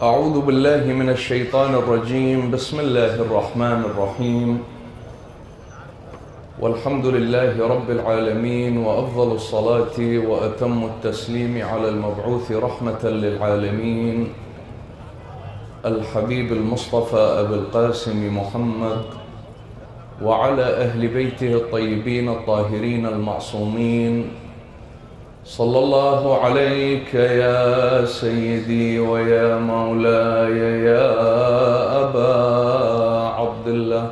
أعوذ بالله من الشيطان الرجيم. بسم الله الرحمن الرحيم. والحمد لله رب العالمين، وأفضل الصلاة وأتم التسليم على المبعوث رحمة للعالمين الحبيب المصطفى أبي القاسم محمد، وعلى أهل بيته الطيبين الطاهرين المعصومين. صلى الله عليك يا سيدي ويا مولاي يا أبا عبد الله.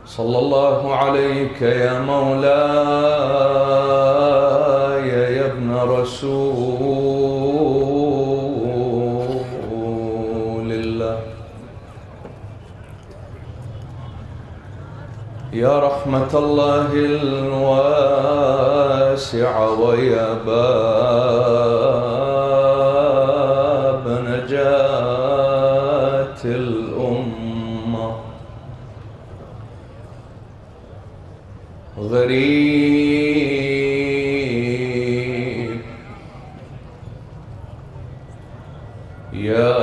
صلى الله عليك يا مولاي يا ابن رسول الله. يا رحمة الله الواسعة ويا باب نجاة الأمة، غريب يا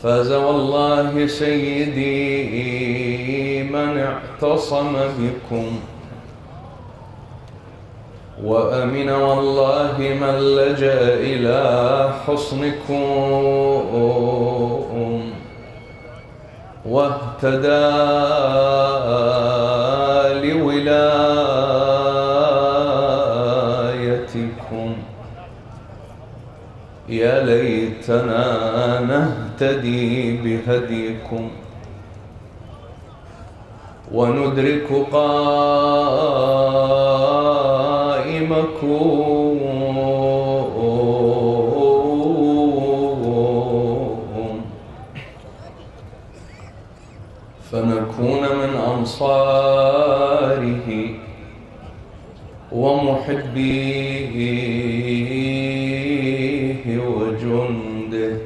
فاز والله سيدي من اعتصم بكم، وأمن والله من لجأ إلى حصنكم، واهتدى لولايتكم. يا ليتنا نهتدي بهديكم وندرك قائمكم، فنكون من أنصاره ومحبيه وجنده،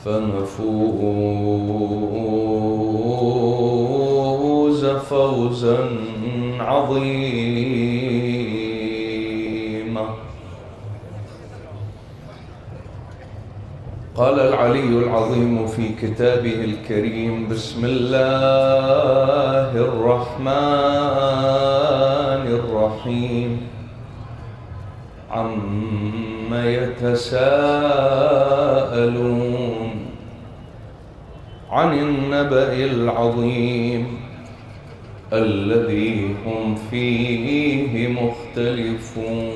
فنفوز فوزا عظيما. قال العلي العظيم في كتابه الكريم: بسم الله الرحمن الرحيم. عما يتساءلون عن النبأ العظيم الذي هم فيه مختلفون.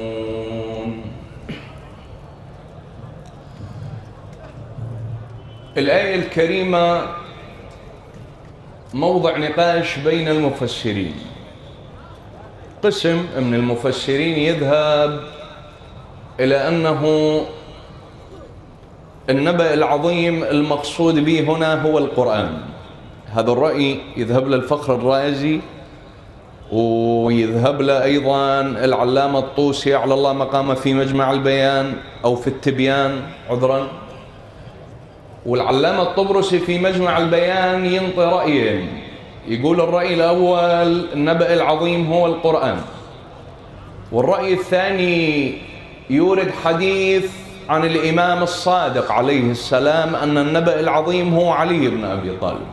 الآية الكريمة موضع نقاش بين المفسرين. قسم من المفسرين يذهب إلى أنه النبأ العظيم المقصود به هنا هو القرآن. هذا الرأي يذهب له الفخر الرازي، ويذهب له أيضا العلامة الطوسي على الله مقامه في مجمع البيان أو في التبيان عذرا، والعلامة الطبرسي في مجمع البيان ينطي رأيين. يقول الرأي الأول النبأ العظيم هو القرآن، والرأي الثاني يورد حديث عن الإمام الصادق عليه السلام أن النبأ العظيم هو علي بن أبي طالب.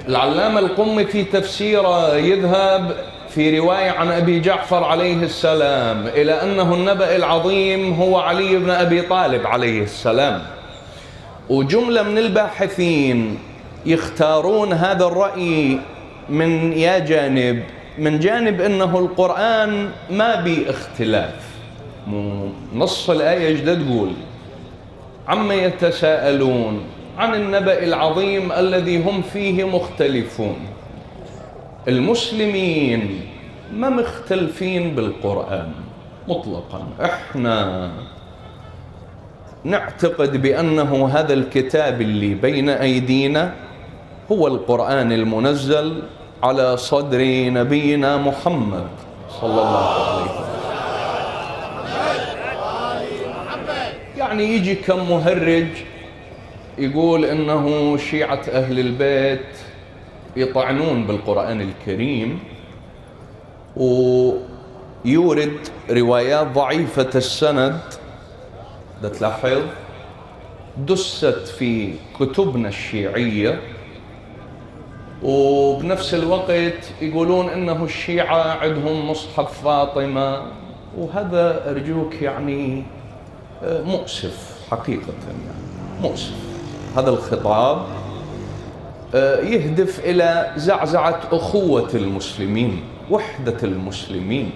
العلامة القمي في تفسيره يذهب في رواية عن أبي جعفر عليه السلام إلى أنه النبأ العظيم هو علي بن أبي طالب عليه السلام. وجملة من الباحثين يختارون هذا الرأي من جانب، من جانب أنه القرآن ما بي اختلاف. نص الآية ايش تقول؟ عما يتساءلون عن النبأ العظيم الذي هم فيه مختلفون. المسلمين ما مختلفين بالقرآن مطلقا. احنا نعتقد بأنه هذا الكتاب اللي بين أيدينا هو القرآن المنزل على صدر نبينا محمد صلى الله عليه وسلم. يعني يجي كم مهرج يقول إنه شيعة أهل البيت يطعنون بالقرآن الكريم، ويورد روايات ضعيفة السند، ده تلاحظ دست في كتبنا الشيعية، وبنفس الوقت يقولون إنه الشيعة عندهم مصحف فاطمة، وهذا أرجوك يعني مؤسف حقيقة، يعني مؤسف. هذا الخطاب يهدف إلى زعزعة أخوة المسلمين، وحدة المسلمين.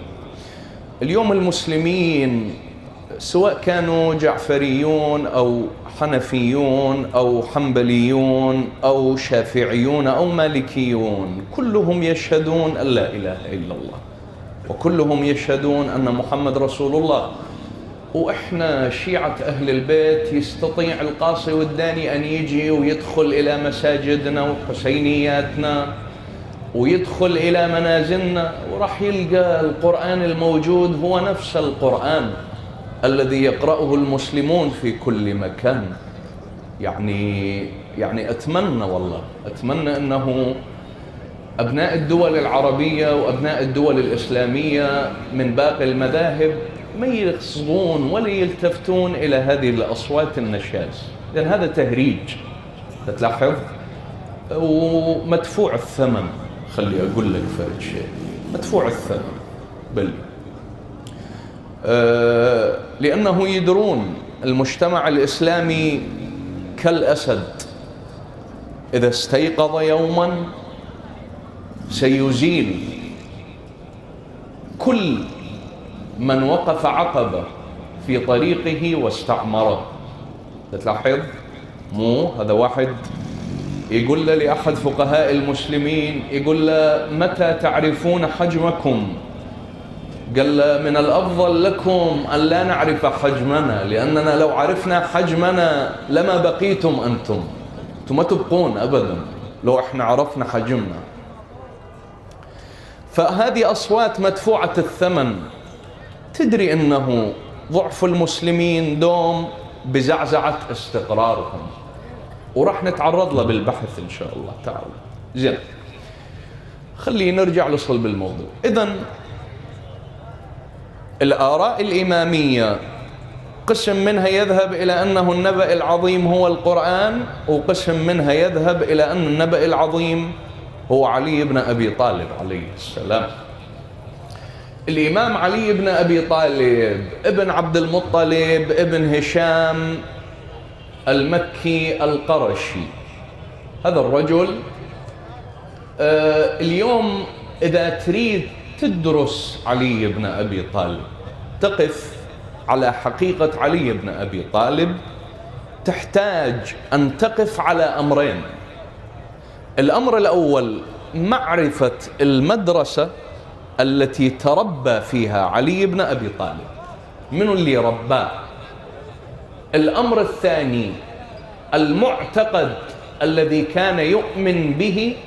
اليوم المسلمين سواء كانوا جعفريون أو حنفيون أو حنبليون أو شافعيون أو مالكيون، كلهم يشهدون أن لا إله إلا الله، وكلهم يشهدون أن محمد رسول الله. وإحنا شيعة أهل البيت يستطيع القاصي والداني أن يجي ويدخل إلى مساجدنا وحسينياتنا ويدخل إلى منازلنا، وراح يلقى القرآن الموجود هو نفس القرآن الذي يقرأه المسلمون في كل مكان. يعني أتمنى والله أتمنى أنه أبناء الدول العربية وأبناء الدول الإسلامية من باقي المذاهب ما يقصدون ولا يلتفتون إلى هذه الأصوات النشاز، لأن هذا تهريج تلاحظ ومدفوع الثمن. خلي أقول لك فرد شيء، مدفوع الثمن بل لأنه يدرون المجتمع الإسلامي كالأسد، إذا استيقظ يوما سيزيل كل من وقف عقبة في طريقه واستعمره. تلاحظ مو هذا واحد يقول له لأحد فقهاء المسلمين، يقول له متى تعرفون حجمكم؟ قال له من الأفضل لكم أن لا نعرف حجمنا، لأننا لو عرفنا حجمنا لما بقيتم أنتم ما تبقون أبدا لو احنا عرفنا حجمنا. فهذه أصوات مدفوعة الثمن. تدري أنه ضعف المسلمين دوم بزعزعة استقرارهم، وراح نتعرض له بالبحث إن شاء الله تعالى. زين، خلينا نرجع لصلب الموضوع. إذن الآراء الإمامية قسم منها يذهب إلى أنه النبأ العظيم هو القرآن، وقسم منها يذهب إلى أن النبأ العظيم هو علي بن أبي طالب عليه السلام. الإمام علي بن أبي طالب ابن عبد المطلب ابن هشام المكي القرشي، هذا الرجل اليوم إذا تريد تدرس علي بن أبي طالب، تقف على حقيقة علي بن أبي طالب، تحتاج أن تقف على أمرين. الأمر الأول معرفة المدرسة التي تربى فيها علي بن أبي طالب، من اللي رباه. الأمر الثاني المعتقد الذي كان يؤمن به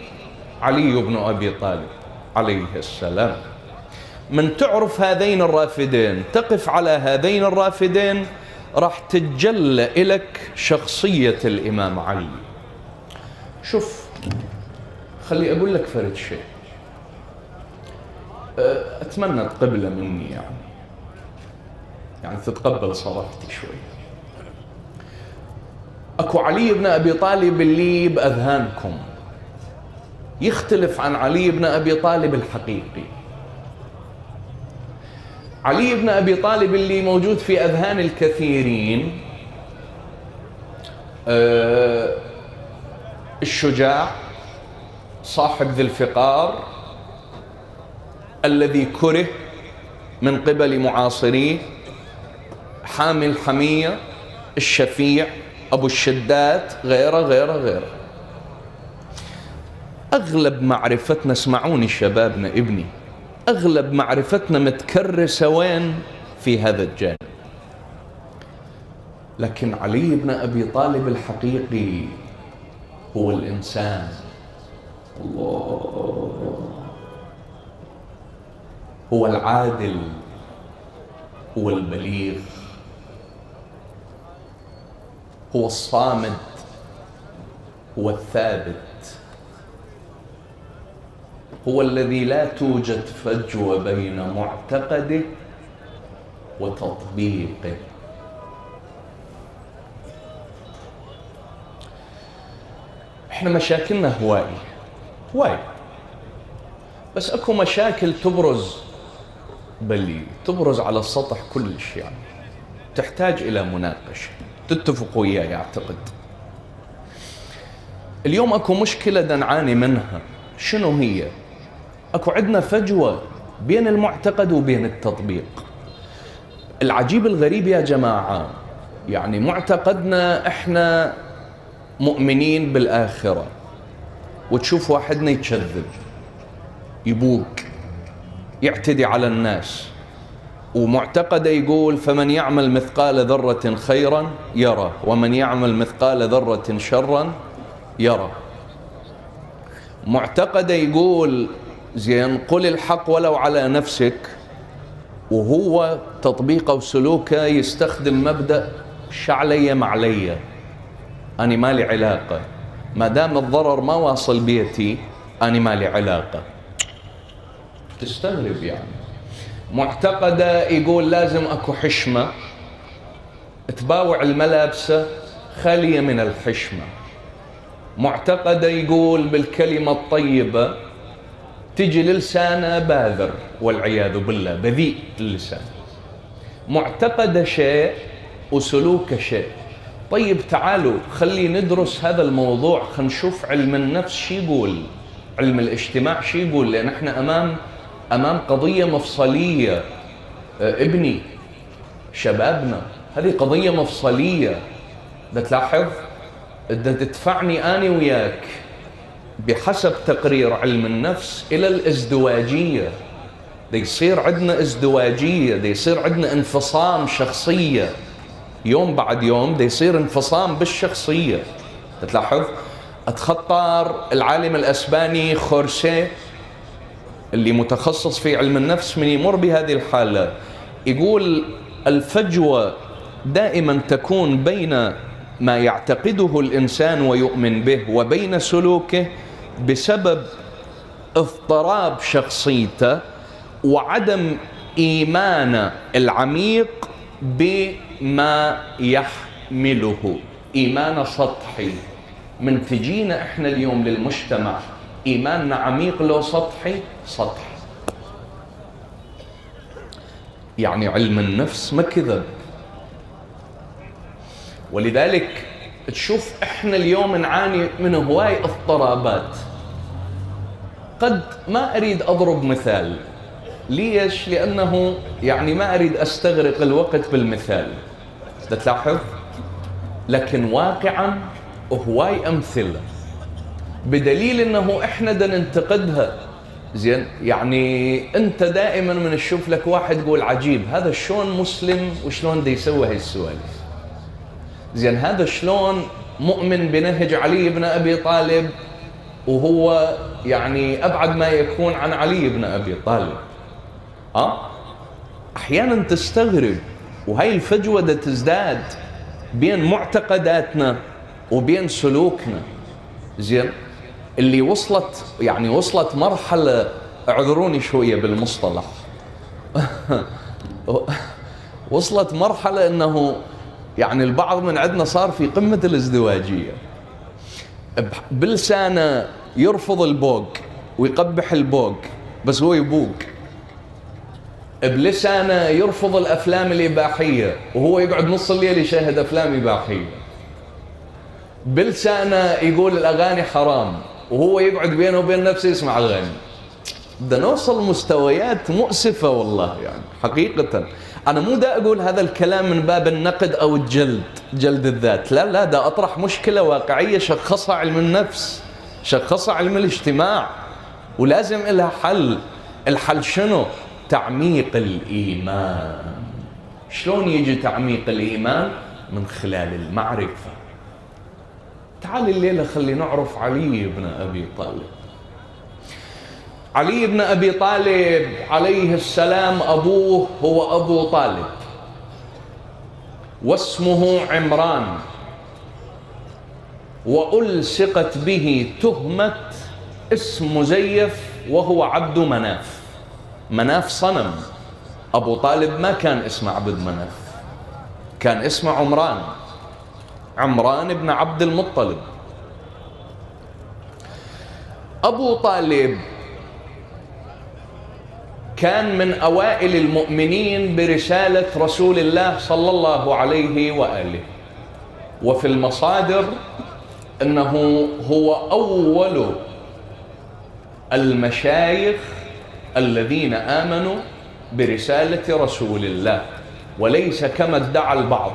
علي بن أبي طالب عليه السلام. من تعرف هذين الرافدين، تقف على هذين الرافدين، راح تتجلى لك شخصية الإمام علي. شوف، خلي أقول لك فرد شيء أتمنى تقبله مني، يعني تتقبل صراحتي شوي. أكو علي بن أبي طالب اللي بأذهانكم يختلف عن علي بن أبي طالب الحقيقي. علي بن أبي طالب اللي موجود في أذهان الكثيرين الشجاع، صاحب ذي الفقار، الذي كره من قبل معاصريه، حامي الحمية، الشفيع، أبو الشدات، غيره غيره غيره. أغلب معرفتنا، اسمعوني شبابنا ابني، أغلب معرفتنا متكرسة وين؟ في هذا الجانب. لكن علي بن أبي طالب الحقيقي هو الإنسان. الله، هو العادل، هو البليغ، هو الصامد، هو الثابت، هو الذي لا توجد فجوة بين معتقده وتطبيقه. احنا مشاكلنا هواي، بس اكو مشاكل تبرز على السطح كلش، يعني تحتاج الى مناقشة. تتفقوا وياي اعتقد. اليوم اكو مشكلة نعاني منها، شنو هي؟ اكو عندنا فجوة بين المعتقد وبين التطبيق. العجيب الغريب يا جماعة، يعني معتقدنا احنا مؤمنين بالآخرة، وتشوف واحدنا يكذب، يبوق، يعتدي على الناس، ومعتقده يقول فمن يعمل مثقال ذرة خيرا يرى ومن يعمل مثقال ذرة شرا يرى. معتقده يقول زين قل الحق ولو على نفسك، وهو تطبيقه وسلوكه يستخدم مبدأ شعلية معلية، أنا ما لي علاقة، ما دام الضرر ما واصل بيتي أنا ما لي علاقة. تستغرب يعني. معتقده يقول لازم اكو حشمة، تباوع الملابسة خالية من الحشمة. معتقده يقول بالكلمة الطيبة تجي للسانه باذر والعياذ بالله، بذيء اللسان. معتقده شيء وسلوكه شيء. طيب تعالوا خلي ندرس هذا الموضوع، خلينا نشوف علم النفس شي يقول، علم الاجتماع شي يقول، لأن احنا أمام قضية مفصلية. ابني، شبابنا، هذه قضية مفصلية. دا تلاحظ دا تدفعني أنا وياك بحسب تقرير علم النفس إلى الازدواجية. دا يصير عندنا ازدواجية، دا يصير عندنا انفصام شخصية، يوم بعد يوم دا يصير انفصام بالشخصية. تلاحظ. اتخطر العالم الأسباني خورسيه اللي متخصص في علم النفس من يمر بهذه الحالة، يقول الفجوة دائما تكون بين ما يعتقده الإنسان ويؤمن به وبين سلوكه بسبب اضطراب شخصيته وعدم إيمانه العميق بما يحمله. إيمان سطحي. من تجينا احنا اليوم للمجتمع إيماننا عميق لو سطحي؟ سطحي. يعني علم النفس ما كذب. ولذلك تشوف احنا اليوم نعاني من هواي اضطرابات. قد ما أريد أضرب مثال. ليش؟ لأنه يعني ما أريد أستغرق الوقت بالمثال. تلاحظ؟ لكن واقعا هواي أمثلة، بدليل أنه إحنا دا ننتقدها. زين، يعني أنت دائما من تشوف لك واحد يقول عجيب هذا شلون مسلم وشلون دا يسوي هاي السوالف. زين، هذا شلون مؤمن بنهج علي بن أبي طالب وهو يعني أبعد ما يكون عن علي بن أبي طالب. أحيانا تستغرب، وهي الفجوة دا تزداد بين معتقداتنا وبين سلوكنا. زين، اللي وصلت مرحلة، اعذروني شوية بالمصطلح وصلت مرحلة انه يعني البعض من عندنا صار في قمة الازدواجية. بلسانه يرفض البوق ويقبح البوق بس هو يبوق. بلسانه يرفض الافلام الاباحية وهو يقعد نص الليل يشاهد افلام اباحية. بلسانه يقول الاغاني حرام وهو يقعد بينه وبين نفسه يسمع اغاني. بدنا نوصل مستويات مؤسفة والله، يعني حقيقة. أنا مو دا أقول هذا الكلام من باب النقد أو جلد الذات، لا، دا أطرح مشكلة واقعية شخصها علم النفس، شخصها علم الاجتماع، ولازم لها حل. الحل شنو؟ تعميق الإيمان. شلون يجي تعميق الإيمان؟ من خلال المعرفة. تعال الليلة خلي نعرف علي بن أبي طالب. علي بن أبي طالب عليه السلام أبوه هو أبو طالب واسمه عمران وألصقت به تهمة اسم مزيف وهو عبد مناف. مناف صنم، أبو طالب ما كان اسمه عبد مناف، كان اسمه عمران، عمران بن عبد المطلب. أبو طالب كان من أوائل المؤمنين برسالة رسول الله صلى الله عليه وآله، وفي المصادر أنه هو أول المشايخ الذين آمنوا برسالة رسول الله، وليس كما ادعى البعض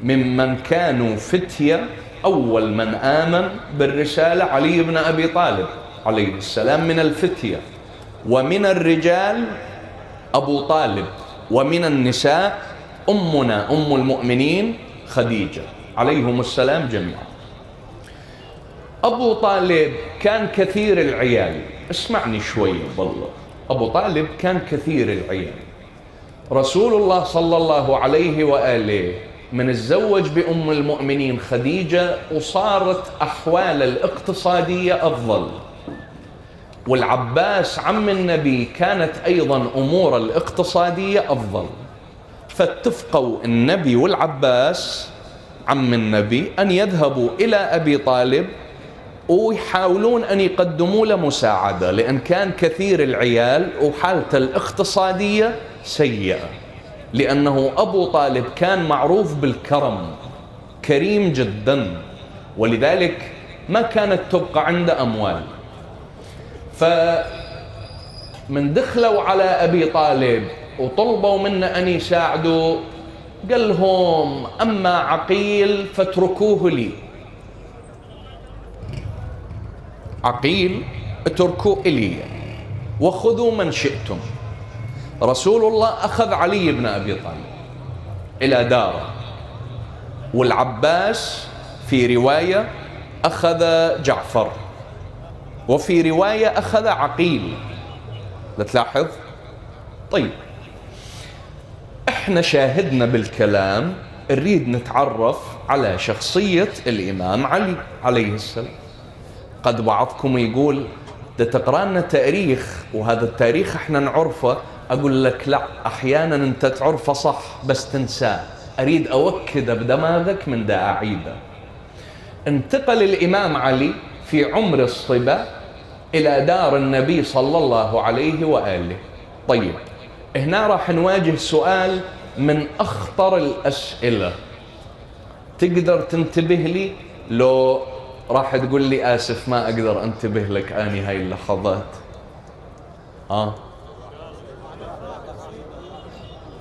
ممن كانوا فتية. أول من آمن بالرسالة علي بن أبي طالب عليه السلام من الفتية، ومن الرجال أبو طالب، ومن النساء أمنا أم المؤمنين خديجة عليهم السلام جميعا. أبو طالب كان كثير العيال، اسمعني شوي والله. أبو طالب كان كثير العيال. رسول الله صلى الله عليه وآله من الزوج بأم المؤمنين خديجة، وصارت أحوال الاقتصادية أفضل، والعباس عم النبي كانت أيضا أمور الاقتصادية أفضل، فاتفقوا النبي والعباس عم النبي أن يذهبوا إلى أبي طالب ويحاولون أن يقدموا له مساعدة، لأن كان كثير العيال وحالته الاقتصادية سيئة، لأنه أبو طالب كان معروف بالكرم، كريم جدا، ولذلك ما كانت تبقى عنده أموال. فمن دخلوا على أبي طالب وطلبوا منه أن يساعدوا، قال لهم: أما عقيل فاتركوه لي، عقيل اتركوه إلي وخذوا من شئتم. رسول الله أخذ علي بن أبي طالب إلى داره، والعباس في رواية أخذ جعفر، وفي رواية أخذ عقيل. لا تلاحظ؟ طيب، احنا شاهدنا بالكلام، نريد نتعرف على شخصية الإمام علي عليه السلام. قد بعضكم يقول: ده تقرأ لنا تاريخ، وهذا التاريخ احنا نعرفه. أقول لك: لا، أحيانا أنت تعرفه صح بس تنساه. أريد أوكده بدماغك من دا أعيده. انتقل الإمام علي في عمر الصبا إلى دار النبي صلى الله عليه وآله. طيب، هنا راح نواجه سؤال من أخطر الأسئلة، تقدر تنتبه لي؟ لو راح تقول لي: آسف ما أقدر أنتبه لك آني هاي اللحظات.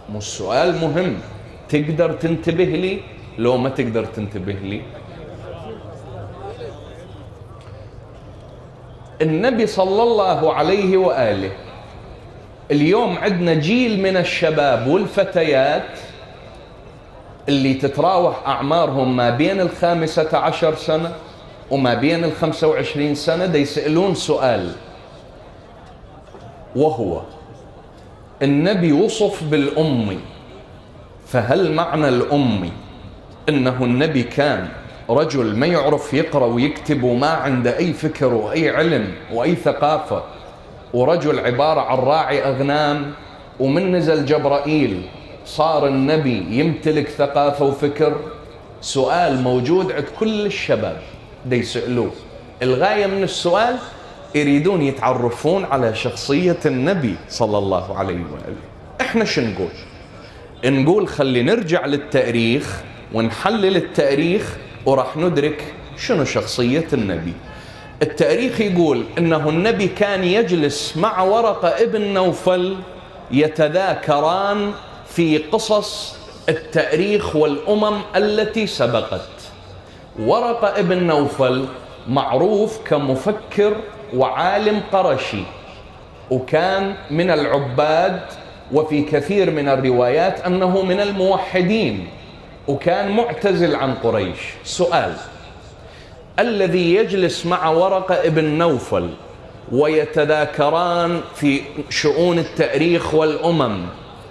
مو السؤال مهم، تقدر تنتبه لي؟ لو ما تقدر تنتبه لي. النبي صلى الله عليه وآله، اليوم عندنا جيل من الشباب والفتيات اللي تتراوح أعمارهم ما بين 15 سنة وما بين 25 سنة، دا يسألون سؤال، وهو: النبي وصف بالأمي، فهل معنى الأمي إنه النبي كان رجل ما يعرف يقرأ ويكتب وما عنده أي فكر وأي علم وأي ثقافة، ورجل عبارة عن راعي أغنام، ومن نزل جبرائيل صار النبي يمتلك ثقافة وفكر؟ سؤال موجود عند كل الشباب دا يسألوه. الغاية من السؤال يريدون يتعرفون على شخصية النبي صلى الله عليه وآله. احنا شو نقول؟ نقول خلي نرجع للتاريخ ونحلل التاريخ وراح ندرك شنو شخصية النبي. التاريخ يقول انه النبي كان يجلس مع ورقة ابن نوفل يتذاكران في قصص التاريخ والأمم التي سبقت. ورقة ابن نوفل معروف كمفكر وعالم قرشي، وكان من العباد، وفي كثير من الروايات أنه من الموحدين، وكان معتزل عن قريش. سؤال: الذي يجلس مع ورقة ابن نوفل ويتذاكران في شؤون التاريخ والأمم،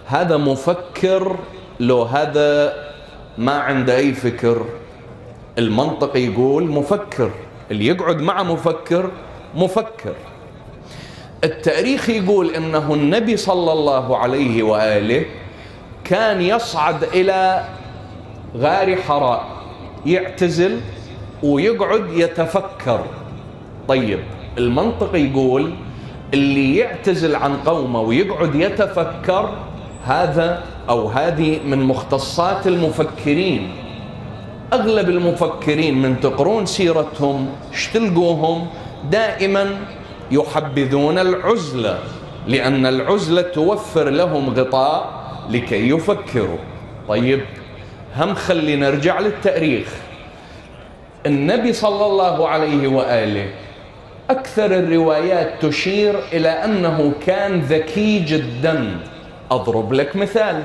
هذا مفكر لو هذا ما عنده أي فكر. المنطق يقول مفكر، اللي يقعد مع مفكر مفكر. التاريخ يقول إنه النبي صلى الله عليه وآله كان يصعد إلى غار حراء، يعتزل ويقعد يتفكر. طيب المنطق يقول اللي يعتزل عن قومه ويقعد يتفكر، هذا أو هذه من مختصات المفكرين. أغلب المفكرين من تقرون سيرتهم تلقوهم دائما يحبذون العزلة، لأن العزلة توفر لهم غطاء لكي يفكروا. طيب هم خلي نرجع للتاريخ. النبي صلى الله عليه وآله أكثر الروايات تشير إلى أنه كان ذكي جدا. أضرب لك مثال،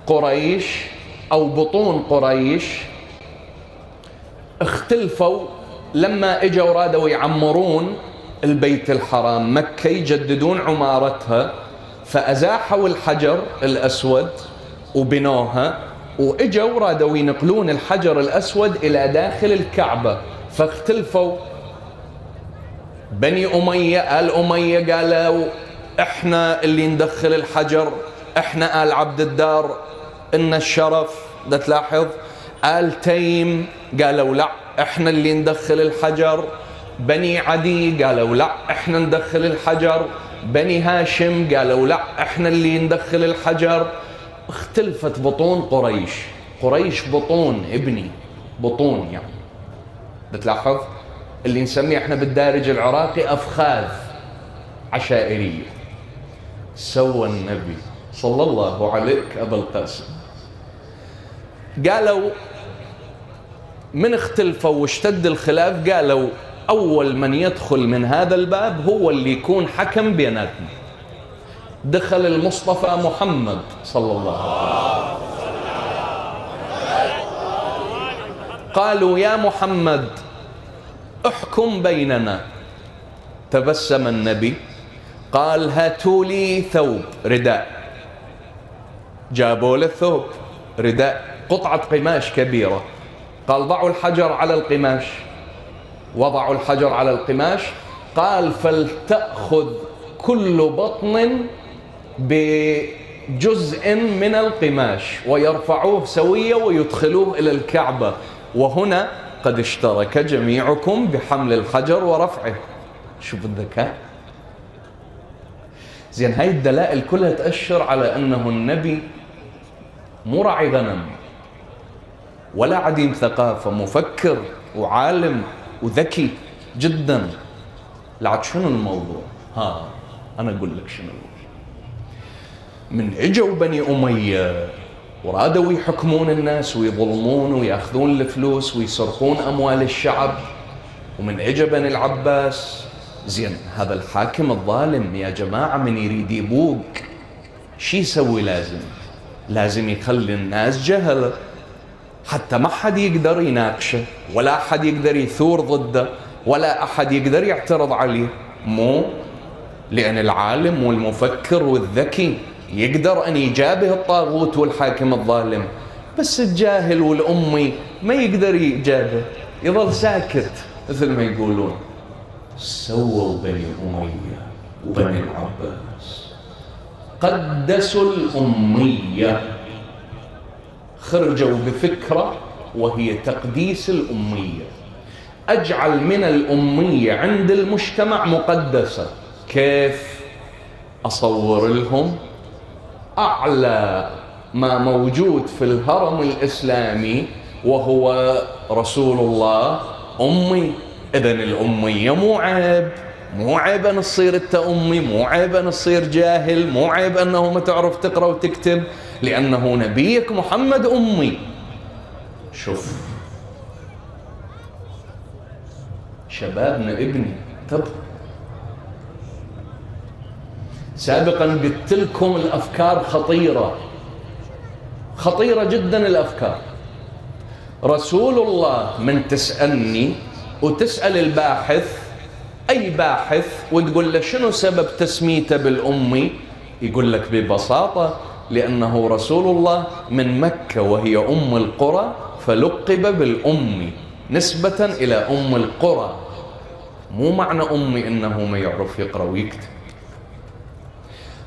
قريش أو بطون قريش اختلفوا لما اجوا رادوا يعمرون البيت الحرام، مكة يجددون عمارتها، فأزاحوا الحجر الأسود وبنوها، واجوا رادوا ينقلون الحجر الأسود إلى داخل الكعبة، فاختلفوا. بني أمية، آل أمية قالوا احنا اللي ندخل الحجر، احنا آل عبد الدار إن الشرف. ده تلاحظ آل تيم قالوا لا احنا اللي ندخل الحجر، بني عدي قالوا لا احنا ندخل الحجر، بني هاشم قالوا لا احنا اللي ندخل الحجر. اختلفت بطون قريش. قريش بطون ابني، بطون يعني. بتلاحظ اللي نسميه احنا بالدارج العراقي أفخاذ عشائرية. سوى النبي صلى الله عليك أبا القاسم، قالوا من اختلفوا واشتد الخلاف، قالوا أول من يدخل من هذا الباب هو اللي يكون حكم بيناتنا. دخل المصطفى محمد صلى الله عليه وسلم. قالوا يا محمد احكم بيننا. تبسم النبي قال هاتوا لي ثوب، رداء. جابوا له ثوب، رداء، قطعة قماش كبيرة. قال ضعوا الحجر على القماش. وضعوا الحجر على القماش. قال فلتأخذ كل بطن بجزء من القماش ويرفعوه سوية ويدخلوه إلى الكعبة، وهنا قد اشترك جميعكم بحمل الحجر ورفعه. شوف الذكاء. زين، هاي الدلائل كلها تأشر على أنه النبي مو راعي غنم ولا عديم ثقافة، مفكر وعالم وذكي جدا. لعد شنو الموضوع؟ أنا أقول لك شنو. من اجوا بني أمية ورادوا يحكمون الناس ويظلمون ويأخذون الفلوس ويسرقون أموال الشعب، ومن اجا بني العباس. زين، هذا الحاكم الظالم يا جماعة من يريد يبوق شي يسوي؟ لازم يخلي الناس جهلة، حتى ما حد يقدر يناقشه، ولا أحد يقدر يثور ضده، ولا أحد يقدر يعترض عليه. مو لأن العالم والمفكر والذكي يقدر أن يجابه الطاغوت والحاكم الظالم، بس الجاهل والأمي ما يقدر يجابه، يظل ساكت مثل ما يقولون. سووا بني أمية وبني العباس، قدسوا الأمية، خرجوا بفكرة وهي تقديس الأمية. أجعل من الأمية عند المجتمع مقدسة. كيف؟ أصور لهم أعلى ما موجود في الهرم الإسلامي وهو رسول الله أمي. إذن الأمية مو عيب، مو عيب أن تصير أنت أمي، مو عيب أن تصير جاهل، مو عيب أنه ما تعرف تقرأ وتكتب، لأنه نبيك محمد أمي. شوف شبابنا ابني، طب سابقا قلت لكم الأفكار خطيرة، خطيرة جدا الأفكار. رسول الله من تسألني وتسأل الباحث، أي باحث، وتقول له شنو سبب تسميته بالأمي، يقول لك ببساطة لأنه رسول الله من مكة وهي أم القرى، فلقب بالأم نسبة إلى أم القرى، مو معنى أمي إنه ما يعرف يقرأ ويكتب.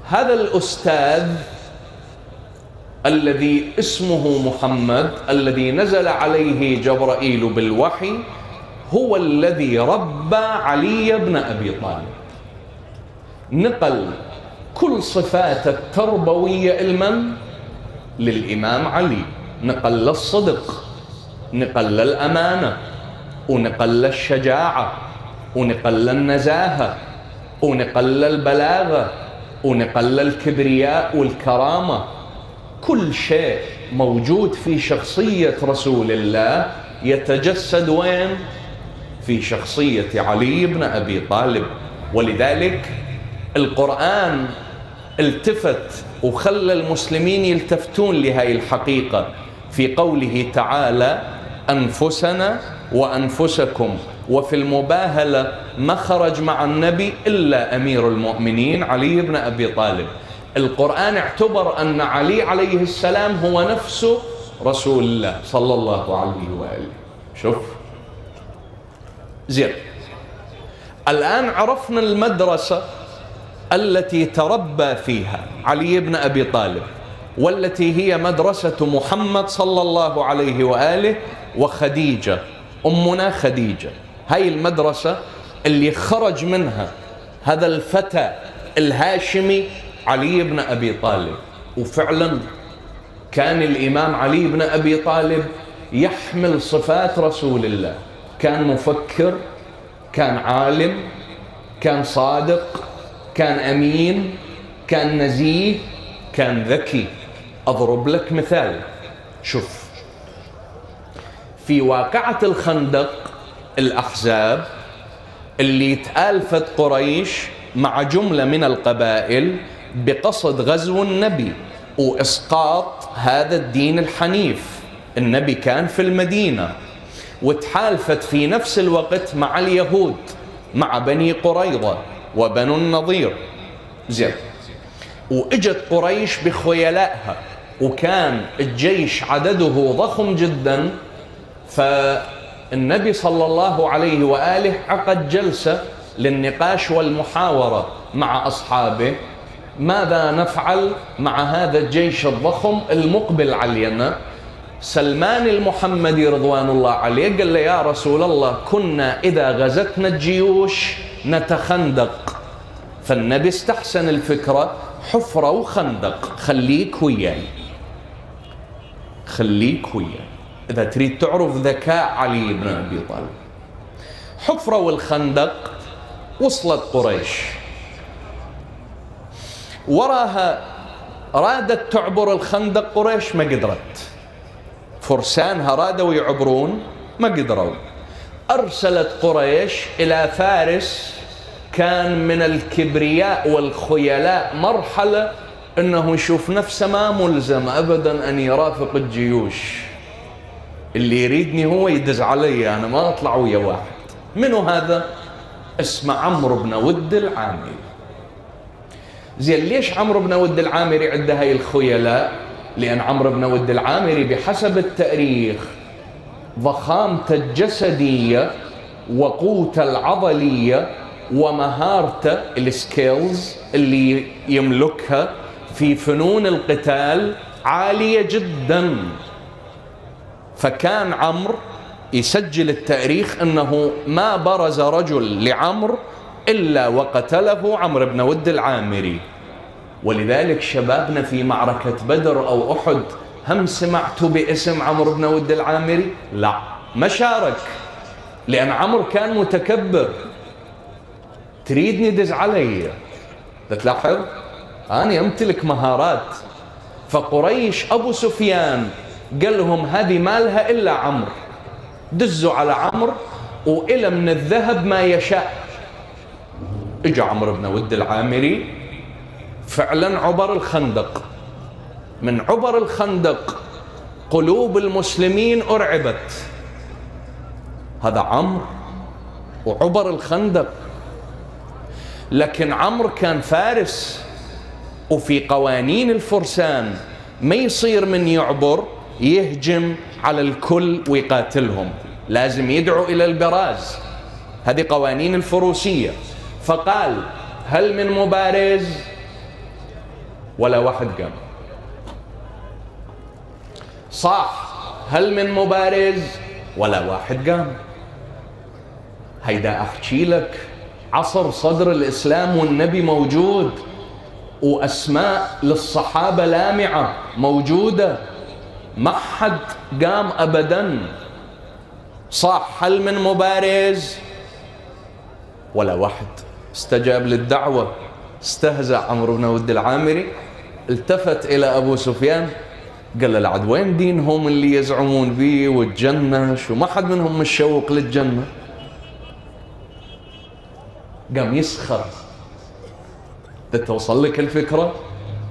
هذا الأستاذ الذي اسمه محمد، الذي نزل عليه جبرائيل بالوحي، هو الذي ربى علي بن أبي طالب، نقل كل صفات التربوية للإمام علي، نقل الصدق، نقل الأمانة، ونقل الشجاعة، ونقل النزاهة، ونقل البلاغة، ونقل الكبرياء والكرامة. كل شيء موجود في شخصية رسول الله يتجسد وين؟ في شخصية علي بن أبي طالب. ولذلك القرآن التفت وخلى المسلمين يلتفتون لهذه الحقيقة في قوله تعالى: أنفسنا وأنفسكم. وفي المباهلة ما خرج مع النبي إلا أمير المؤمنين علي بن أبي طالب. القرآن اعتبر أن علي عليه السلام هو نفسه رسول الله صلى الله عليه وآله. شوف زين، الآن عرفنا المدرسة التي تربى فيها علي بن أبي طالب، والتي هي مدرسة محمد صلى الله عليه وآله وخديجة، أمنا خديجة. هاي المدرسة اللي خرج منها هذا الفتى الهاشمي علي بن أبي طالب. وفعلا كان الإمام علي بن أبي طالب يحمل صفات رسول الله، كان مفكر، كان عالم، كان صادق، كان أمين، كان نزيه، كان ذكي. أضرب لك مثال. شوف، في واقعة الخندق الأحزاب اللي تآلفت قريش مع جملة من القبائل بقصد غزو النبي وإسقاط هذا الدين الحنيف. النبي كان في المدينة، وتحالفت في نفس الوقت مع اليهود، مع بني قريظة وبنو النضير. زين، وإجت قريش بخيلائها، وكان الجيش عدده ضخم جدا. فالنبي صلى الله عليه وآله عقد جلسة للنقاش والمحاورة مع أصحابه: ماذا نفعل مع هذا الجيش الضخم المقبل علينا؟ سلمان المحمدي رضوان الله عليه قال له: يا رسول الله، كنا إذا غزتنا الجيوش نتخندق. فالنبي استحسن الفكرة: حفرة وخندق، خليك وياي، خليك وياي إذا تريد تعرف ذكاء علي بن أبي طالب. حفرة والخندق وصلت قريش، وراها رادت تعبر الخندق قريش، ما قدرت. فرسانها رادوا يعبرون، ما قدروا. أرسلت قريش إلى فارس كان من الكبرياء والخيلاء مرحلة أنه يشوف نفسه ما ملزم أبدا أن يرافق الجيوش، اللي يريدني هو يدز علي، أنا ما أطلع ويا واحد. منو هذا؟ اسمه عمرو بن ود العامري. زين، ليش عمرو بن ود العامري عنده هاي الخيلاء؟ لأن عمرو بن ود العامري بحسب التاريخ ضخامته الجسدية وقوته العضلية ومهارته السكيلز اللي يملكها في فنون القتال عالية جدا. فكان عمرو يسجل التاريخ أنه ما برز رجل لعمرو إلا وقتله عمرو بن ود العامري. ولذلك شبابنا في معركة بدر أو أحد هم سمعتوا باسم عمرو بن ود العامري؟ لا، ما شارك، لأن عمرو كان متكبر. تريدني دز علي؟ تلاحظ أنا أمتلك مهارات. فقريش أبو سفيان قال لهم: هذه ما لها إلا عمرو، دزوا على عمرو وإلى من الذهب ما يشاء. إجا عمرو بن ود العامري فعلا عبر الخندق. من عبر الخندق قلوب المسلمين أرعبت. هذا عمرو وعبر الخندق. لكن عمرو كان فارس، وفي قوانين الفرسان ما يصير من يعبر يهجم على الكل ويقاتلهم، لازم يدعو إلى البراز، هذه قوانين الفروسية. فقال هل من مبارز؟ ولا واحد قام. صاح هل من مبارز؟ ولا واحد قام. هيدا أحكي لك عصر صدر الإسلام والنبي موجود، وأسماء للصحابة لامعة موجودة، ما حد قام أبدا. صاح هل من مبارز؟ ولا واحد استجاب للدعوة. استهزأ عمرو بن ود العامري، التفت إلى أبو سفيان قال له العد وين دينهم اللي يزعمون به والجنة؟ شو ما حد منهم مشوق للجنة؟ قام يسخر. توصل لك الفكرة؟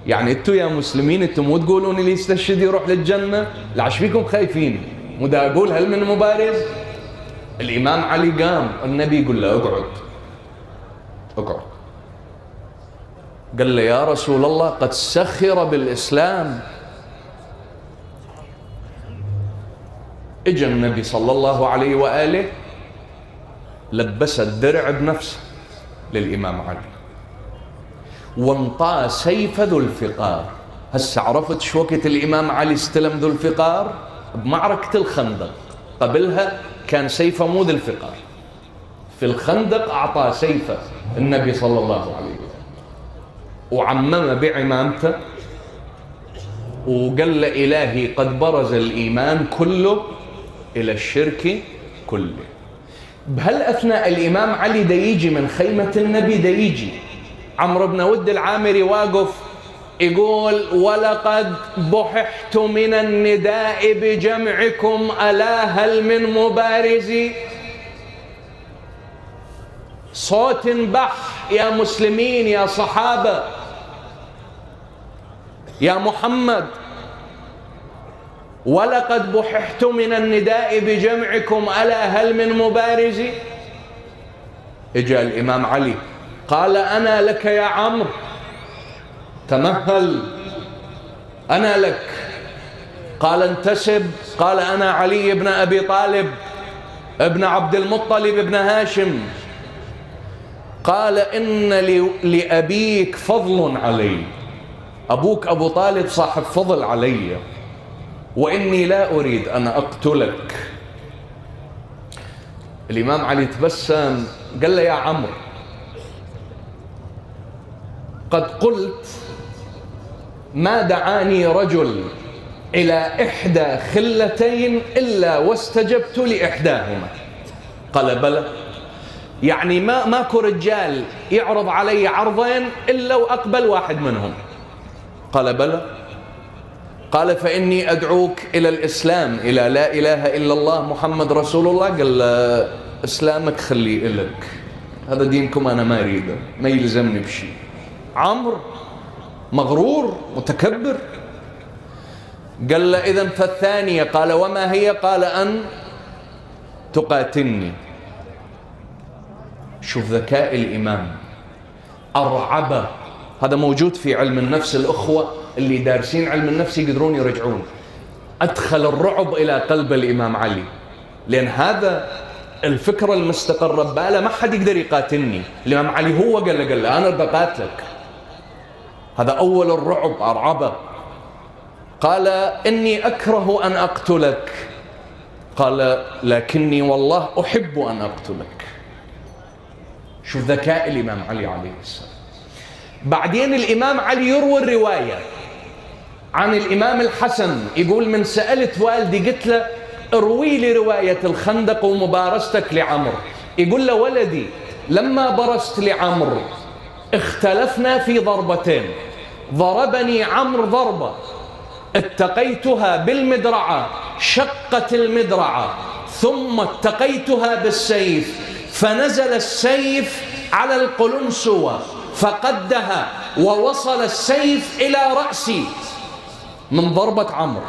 يعني انتوا يا مسلمين انتوا مو تقولون اللي يستشهد يروح للجنة؟ لعش فيكم خايفين؟ مو دا اقول هل من مبارز؟ الامام علي قام، النبي يقول له اقعد اقعد. قال له يا رسول الله قد سخر بالاسلام. اجى النبي صلى الله عليه واله لبس الدرع بنفسه للامام علي وانطى سيف ذو الفقار. هسه عرفت شو وقت الامام علي استلم ذو الفقار؟ بمعركة الخندق. قبلها كان سيفه مو ذو الفقار، في الخندق اعطاه سيفه النبي صلى الله عليه وسلم وعممه بعمامته وقال له إلهي قد برز الإيمان كله إلى الشرك كله. بهالأثناء الإمام علي دا يجي من خيمة النبي، دا يجي عمرو بن ود العامري واقف يقول ولقد بححت من النداء بجمعكم ألا هل من مبارز. صوت بح يا مسلمين يا صحابة يا محمد، ولقد بححت من النداء بجمعكم ألا هل من مبارز. اجى الإمام علي قال أنا لك يا عمرو، تمهل، أنا لك. قال انتسب، قال أنا علي بن أبي طالب ابن عبد المطلب ابن هاشم. قال إن لأبيك فضل علي، أبوك أبو طالب صاحب فضل علي، وإني لا أريد أن أقتلك. الإمام علي تبسم قال له يا عمرو قد قلت ما دعاني رجل إلى إحدى خلتين إلا واستجبت لإحداهما. قال بلى، يعني ماكو رجال يعرض علي عرضين إلا وأقبل واحد منهم. قال بلى. قال فإني أدعوك إلى الإسلام، إلى لا إله إلا الله محمد رسول الله. قال إسلامك خليه إلك، هذا دينكم أنا ما أريده، ما يلزمني بشيء. عمرو مغرور متكبر. قال له إذن فالثانية. قال وما هي؟ قال أن تقاتلني. شوف ذكاء الإمام، أرعبه. هذا موجود في علم النفس، الأخوة اللي دارسين علم النفس يقدرون يرجعون. أدخل الرعب إلى قلب الإمام علي، لأن هذا الفكرة المستقرة بباله ما حد يقدر يقاتلني. الإمام علي هو قال له أنا بقاتلك. هذا أول الرعب، أرعبه. قال إني أكره أن أقتلك. قال لكني والله أحب أن أقتلك. شوف ذكاء الإمام علي عليه السلام. بعدين الإمام علي يروي الرواية عن الإمام الحسن، يقول من سألت والدي قلت له اروي لي رواية الخندق ومبارستك لعمرو. يقول له ولدي لما برست لعمرو اختلفنا في ضربتين، ضربني عمرو ضربة اتقيتها بالمدرعة شقت المدرعة، ثم اتقيتها بالسيف فنزل السيف على القلنسوة فقدها ووصل السيف إلى رأسي من ضربة عمرو.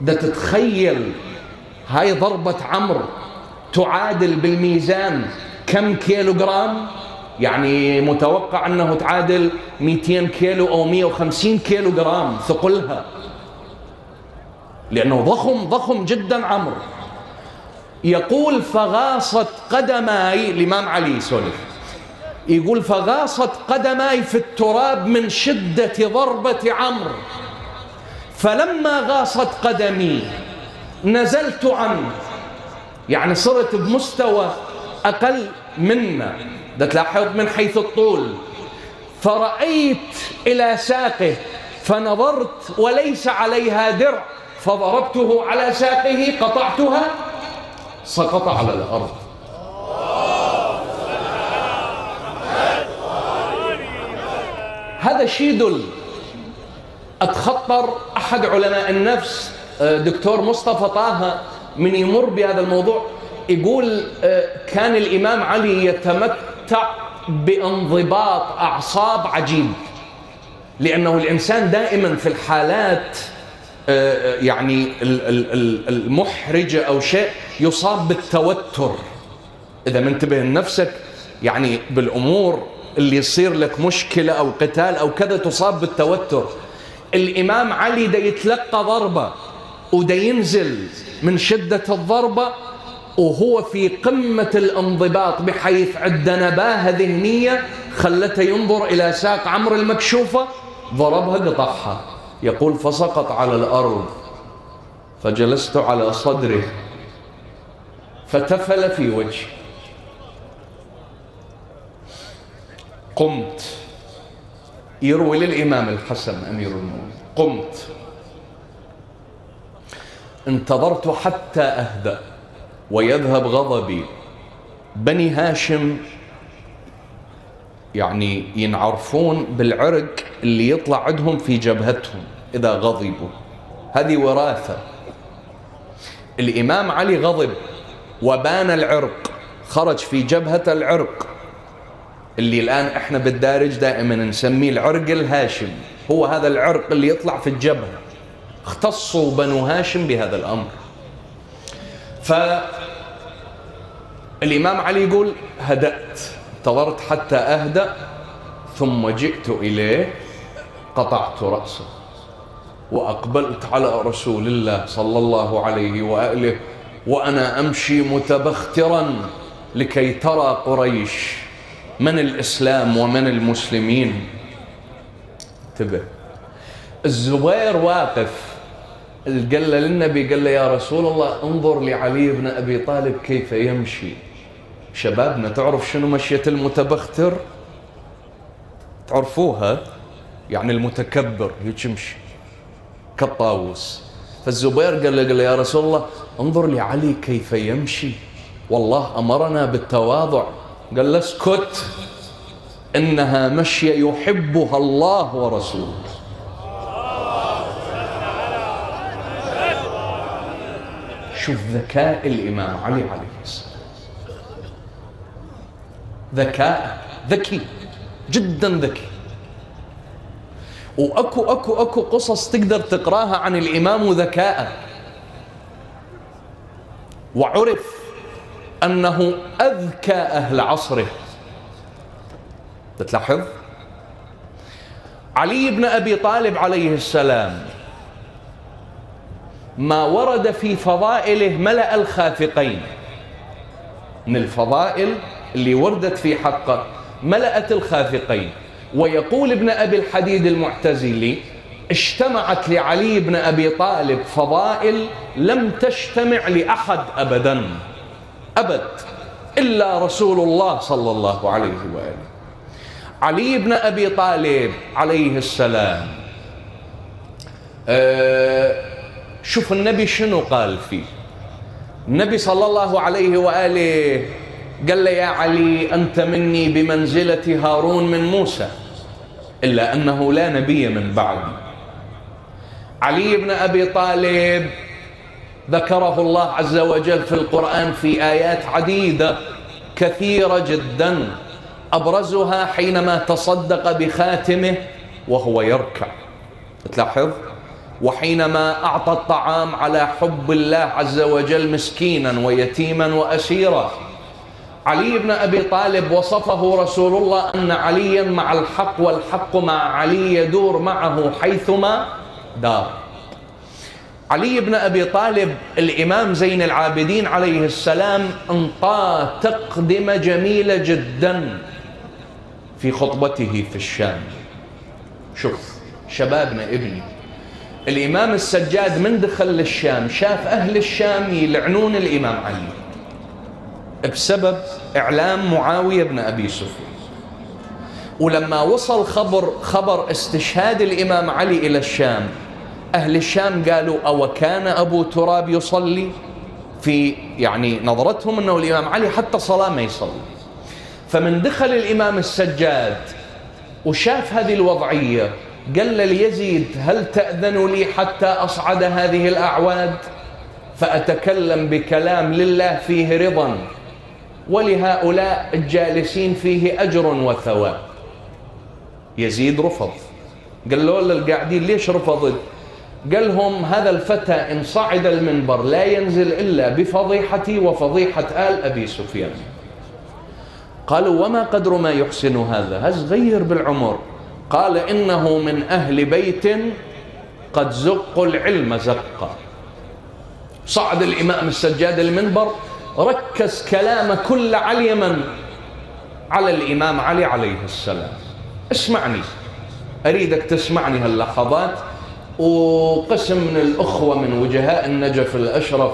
ده تتخيل هاي ضربة عمرو تعادل بالميزان كم كيلوغرام؟ يعني متوقع أنه تعادل 200 كيلو أو 150 كيلو جرام ثقلها، لأنه ضخم جدا عمرو. يقول فغاصت قدماي، الإمام علي يسولف، يقول فغاصت قدماي في التراب من شدة ضربة عمرو، فلما غاصت قدمي نزلت عنه، يعني صرت بمستوى أقل منا، ده تلاحظ من حيث الطول، فرأيت إلى ساقه فنظرت وليس عليها درع، فضربته على ساقه قطعتها، سقط على الأرض. هذا شيء يدل. أتخطر أحد علماء النفس دكتور مصطفى طه من يمر بهذا الموضوع، يقول كان الإمام علي يتمتع بانضباط أعصاب عجيب، لأنه الإنسان دائما في الحالات يعني المحرجة أو شيء يصاب بالتوتر. إذا منتبه لنفسك يعني بالأمور اللي يصير لك مشكلة أو قتال أو كذا تصاب بالتوتر. الإمام علي دا يتلقى ضربة ودا ينزل من شدة الضربة وهو في قمة الانضباط، بحيث عند نباهة ذهنية خلته ينظر إلى ساق عمرو المكشوفة، ضربها قطعها. يقول فسقط على الأرض فجلست على صدره فتفل في وجهي، قمت. يروي للإمام الحسن أمير المؤمنين قمت انتظرت حتى أهدأ ويذهب غضبي. بني هاشم يعني ينعرفون بالعرق اللي يطلع عندهم في جبهتهم إذا غضبوا، هذه وراثة. الإمام علي غضب وبان العرق، خرج في جبهة العرق اللي الآن احنا بالدارج دائما نسميه العرق الهاشمي، هو هذا العرق اللي يطلع في الجبهة. اختصوا بنو هاشم بهذا الأمر. فالإمام علي يقول هدأت، انتظرت حتى أهدأ، ثم جئت إليه قطعت رأسه وأقبلت على رسول الله صلى الله عليه وآله وأنا أمشي متبخترا لكي ترى قريش من الإسلام ومن المسلمين. انتبه، الزبير واقف قال له للنبي، قال له يا رسول الله انظر لعلي بن أبي طالب كيف يمشي. شبابنا تعرف شنو مشية المتبختر؟ تعرفوها؟ يعني المتكبر هيك يمشي كالطاووس. فالزبير قال له يا رسول الله انظر لعلي كيف يمشي، والله أمرنا بالتواضع. قال له اسكت، إنها مشية يحبها الله ورسوله. شوف ذكاء الإمام علي عليه السلام، ذكاء، ذكي جدا ذكي. وأكو قصص تقدر تقراها عن الإمام وذكاءه. وعرف أنه أذكى أهل عصره. تلاحظ علي بن أبي طالب عليه السلام ما ورد في فضائله ملأ الخافقين. من الفضائل اللي وردت في حقه ملأت الخافقين. ويقول ابن أبي الحديد المعتزلي اجتمعت لعلي بن أبي طالب فضائل لم تجتمع لأحد أبدا إلا رسول الله صلى الله عليه وآله. علي بن أبي طالب عليه السلام شوف النبي شنو قال فيه. النبي صلى الله عليه وآله قال له يا علي أنت مني بمنزلة هارون من موسى، إلا أنه لا نبي من بعدي. علي بن أبي طالب ذكره الله عز وجل في القرآن في آيات عديدة كثيرة جدا، أبرزها حينما تصدق بخاتمه وهو يركع، تلاحظ، وحينما أعطى الطعام على حب الله عز وجل مسكينا ويتيما وأسيرا، علي بن أبي طالب وصفه رسول الله أن عليا مع الحق والحق مع علي يدور معه حيثما دار. علي بن أبي طالب الإمام زين العابدين عليه السلام انطاه تقدمة جميلة جدا في خطبته في الشام. شوف شبابنا ابني، الإمام السجاد من دخل للشام شاف أهل الشام يلعنون الإمام علي بسبب إعلام معاوية بن أبي سفيان، ولما وصل خبر استشهاد الإمام علي إلى الشام، أهل الشام قالوا أو كان أبو تراب يصلي؟ في يعني نظرتهم أنه الإمام علي حتى صلاة ما يصلي. فمن دخل الإمام السجاد وشاف هذه الوضعية قال ليزيد هل تأذن لي حتى أصعد هذه الأعواد فأتكلم بكلام لله فيه رضا ولهؤلاء الجالسين فيه أجر وثواب؟ يزيد رفض، قال له للقاعدين ليش رفضت؟ قال لهم هذا الفتى إن صعد المنبر لا ينزل إلا بفضيحتي وفضيحة آل أبي سفيان. قالوا وما قدر ما يحسن هذا صغير بالعمر؟ قال إنه من أهل بيت قد زقوا العلم زقا. صعد الإمام السجاد المنبر ركز كلامه كله على اليمن، على الإمام علي عليه السلام. اسمعني، أريدك تسمعني هاللحظات. وقسم من الأخوة من وجهاء النجف الأشرف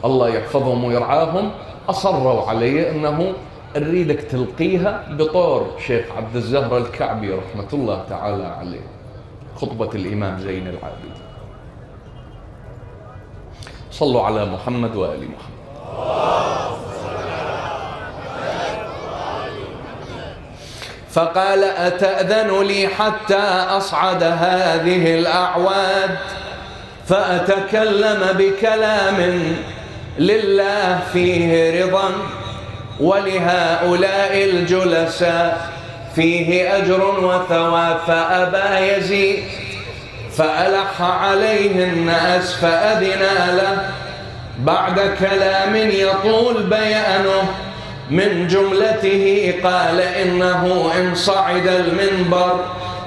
الله يحفظهم ويرعاهم أصروا علي أنه أريدك تلقيها بطور شيخ عبد الزهر الكعبي رحمة الله تعالى عليه، خطبة الإمام زين العابدين. صلوا على محمد وآل محمد. فقال أتأذن لي حتى أصعد هذه الأعواد فأتكلم بكلام لله فيه رضا ولهؤلاء الجلساء فيه أجر وثواب؟ فأبى يزيد فألح عليه الناس فأذن له بعد كلام يطول بيانه. من جملته قال إنه إن صعد المنبر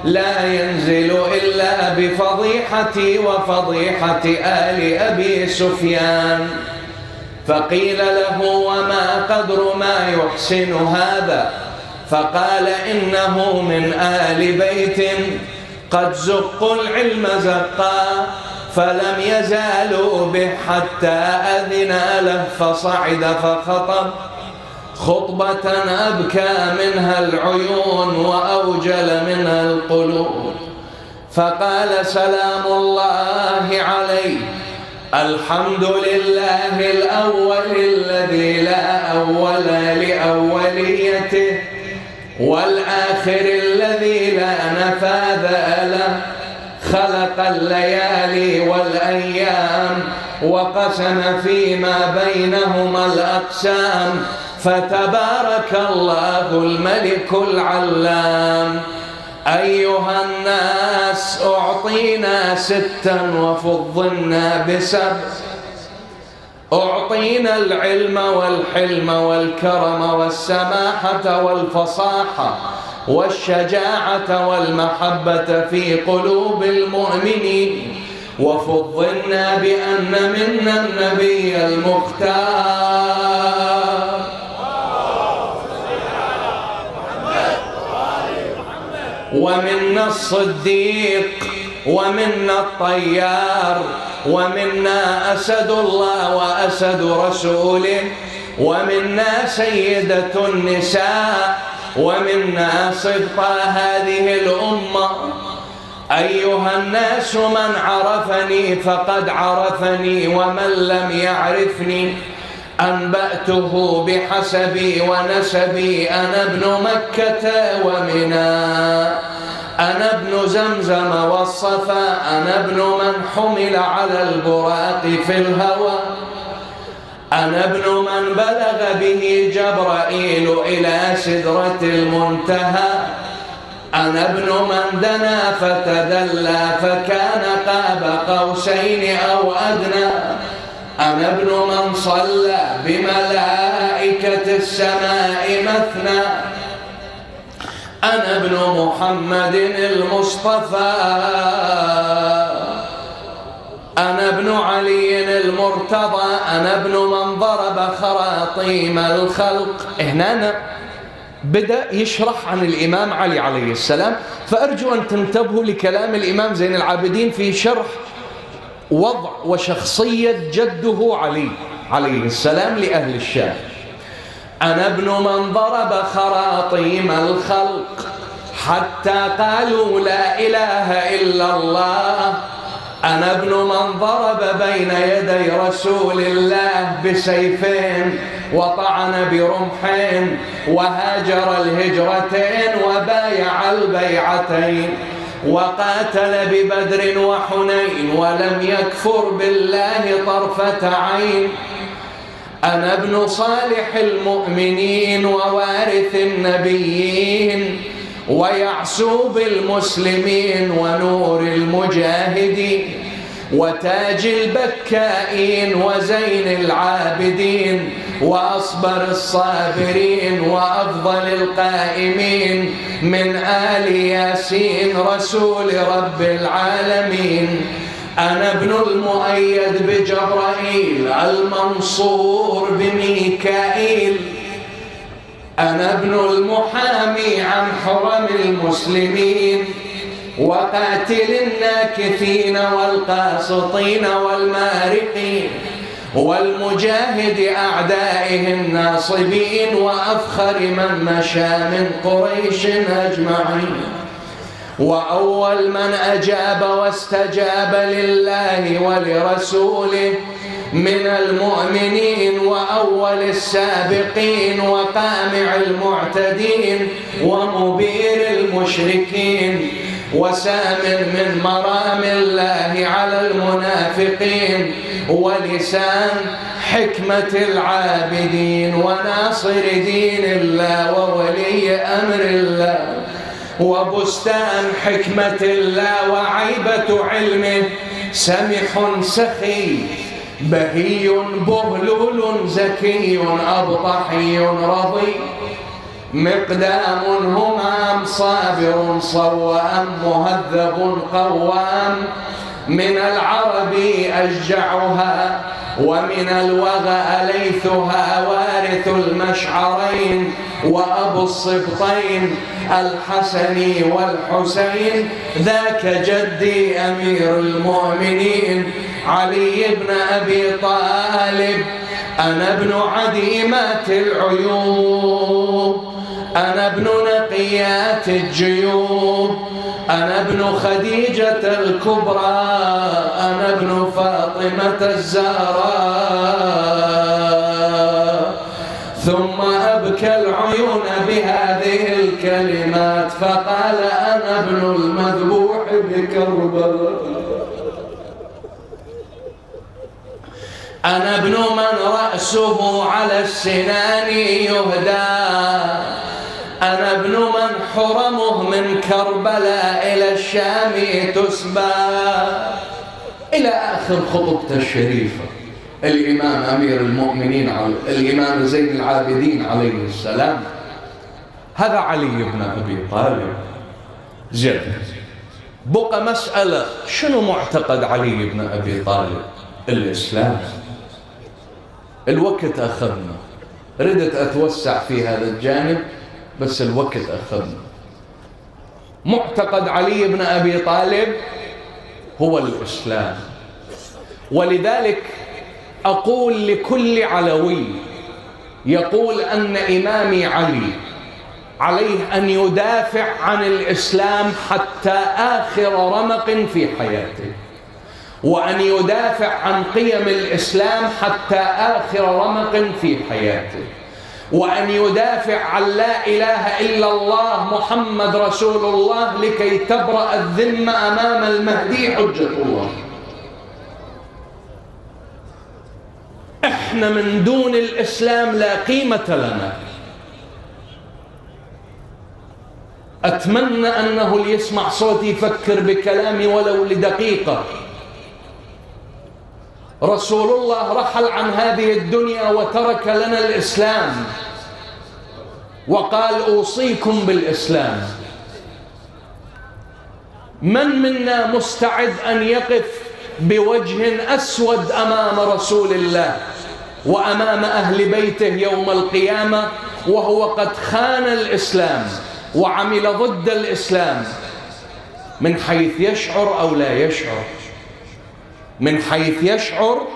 لا ينزل إلا بفضيحتي وفضيحة آل أبي سفيان. فقيل له وما قدر ما يحسن هذا؟ فقال إنه من آل بيت قد زقوا العلم زقا فلم يزالوا به حتى أذن له فصعد فخطب خطبة أبكى منها العيون وأوجل منها القلوب. فقال سلام الله عليه الحمد لله الأول الذي لا أول لأوليته والآخر الذي لا نفاذ له خلق الليالي والأيام وقسم فيما بينهما الأقسام فتبارك الله الملك العلام. أيها الناس أعطينا ستا وفضلنا بسبع. أعطينا العلم والحلم والكرم والسماحة والفصاحة والشجاعة والمحبة في قلوب المؤمنين وفضلنا بأن منا النبي المختار ومنا الصديق ومنا الطيار ومنا أسد الله وأسد رسوله ومنا سيدة النساء ومنا صدق هذه الأمة. أيها الناس من عرفني فقد عرفني ومن لم يعرفني أنبأته بحسبي ونسبي. أنا ابن مكة ومنى، أنا ابن زمزم والصفا، أنا ابن من حمل على البراق في الهوى، أنا ابن من بلغ به جبرائيل إلى سدرة المنتهى، أنا ابن من دنا فتدلى فكان قاب قوسين أو أدنى، أنا ابن من صلى بملائكة ملائكة السماء مثنى. أنا ابن محمد المصطفى، أنا ابن علي المرتضى، أنا ابن من ضرب خراطيم الخلق. هنا بدأ يشرح عن الإمام علي عليه السلام. فأرجو أن تنتبهوا لكلام الإمام زين العابدين في شرح وضع وشخصية جده علي عليه السلام لأهل الشام. أنا ابن من ضرب خراطيم الخلق حتى قالوا لا إله إلا الله. أنا ابن من ضرب بين يدي رسول الله بسيفين وطعن برمحين وهاجر الهجرتين وبايع البيعتين وقاتل ببدر وحنين ولم يكفر بالله طرفة عين. أنا ابن صالح المؤمنين ووارث النبيين ويعسوب المسلمين ونور المجاهدين وتاج البكائين وزين العابدين وأصبر الصابرين وأفضل القائمين من آل ياسين رسول رب العالمين. أنا ابن المؤيد بجبرائيل المنصور بميكائيل. أنا ابن المحامي عن حرم المسلمين وقاتل الناكثين والقاسطين والمارقين والمجاهد أعدائه الناصبين وأفخر من مشى من قريش أجمعين. وأول من أجاب واستجاب لله ولرسوله من المؤمنين وأول السابقين وقامع المعتدين ومبير المشركين وسامر من مرام الله على المنافقين ولسان حكمة العابدين وناصر دين الله وولي أمر الله وبستان حكمة الله وعيبة علمه سمح سخي بهي بهلول زكي أبطحي رضي مقدام همام صابر صوام مهذب قوام من العرب أشجعها ومن الوغى أليثها وارث المشعرين وأبو الصبطين الحسن والحسين ذاك جدي أمير المؤمنين علي بن أبي طالب. أنا ابن عديمات العيوب، أنا ابن نقيات الجيوب، أنا ابن خديجة الكبرى، أنا ابن فاطمة الزهراء. ثم أبكى العيون بهذه الكلمات فقال أنا ابن المذبوح بكربلاء. أنا ابن من رأسه على السنان يهدى، أنا ابن من حرمه من كربلاء إلى الشام تسبى. إلى آخر خطبته الشريفة الإمام أمير المؤمنين الإمام زين العابدين عليه السلام. هذا علي بن أبي طالب. زين، بقى مسألة شنو معتقد علي بن أبي طالب؟ الإسلام. الوقت أخذنا، ردت أتوسع في هذا الجانب بس الوقت أخذنا. معتقد علي بن أبي طالب هو الإسلام. ولذلك أقول لكل علوي يقول أن إمامي علي عليه أن يدافع عن الإسلام حتى آخر رمق في حياته، وأن يدافع عن قيم الإسلام حتى آخر رمق في حياته، وأن يدافع عن لا إله إلا الله محمد رسول الله لكي تبرأ الذمة أمام المهدي حجة الله. إحنا من دون الإسلام لا قيمة لنا. أتمنى أنه اللي يسمع صوتي يفكر بكلامي ولو لدقيقة. رسول الله رحل عن هذه الدنيا وترك لنا الإسلام، وقال أوصيكم بالإسلام. من منا مستعد أن يقف بوجه أسود أمام رسول الله وأمام أهل بيته يوم القيامة وهو قد خان الإسلام وعمل ضد الإسلام، من حيث يشعر أو لا يشعر؟ من حيث يشعر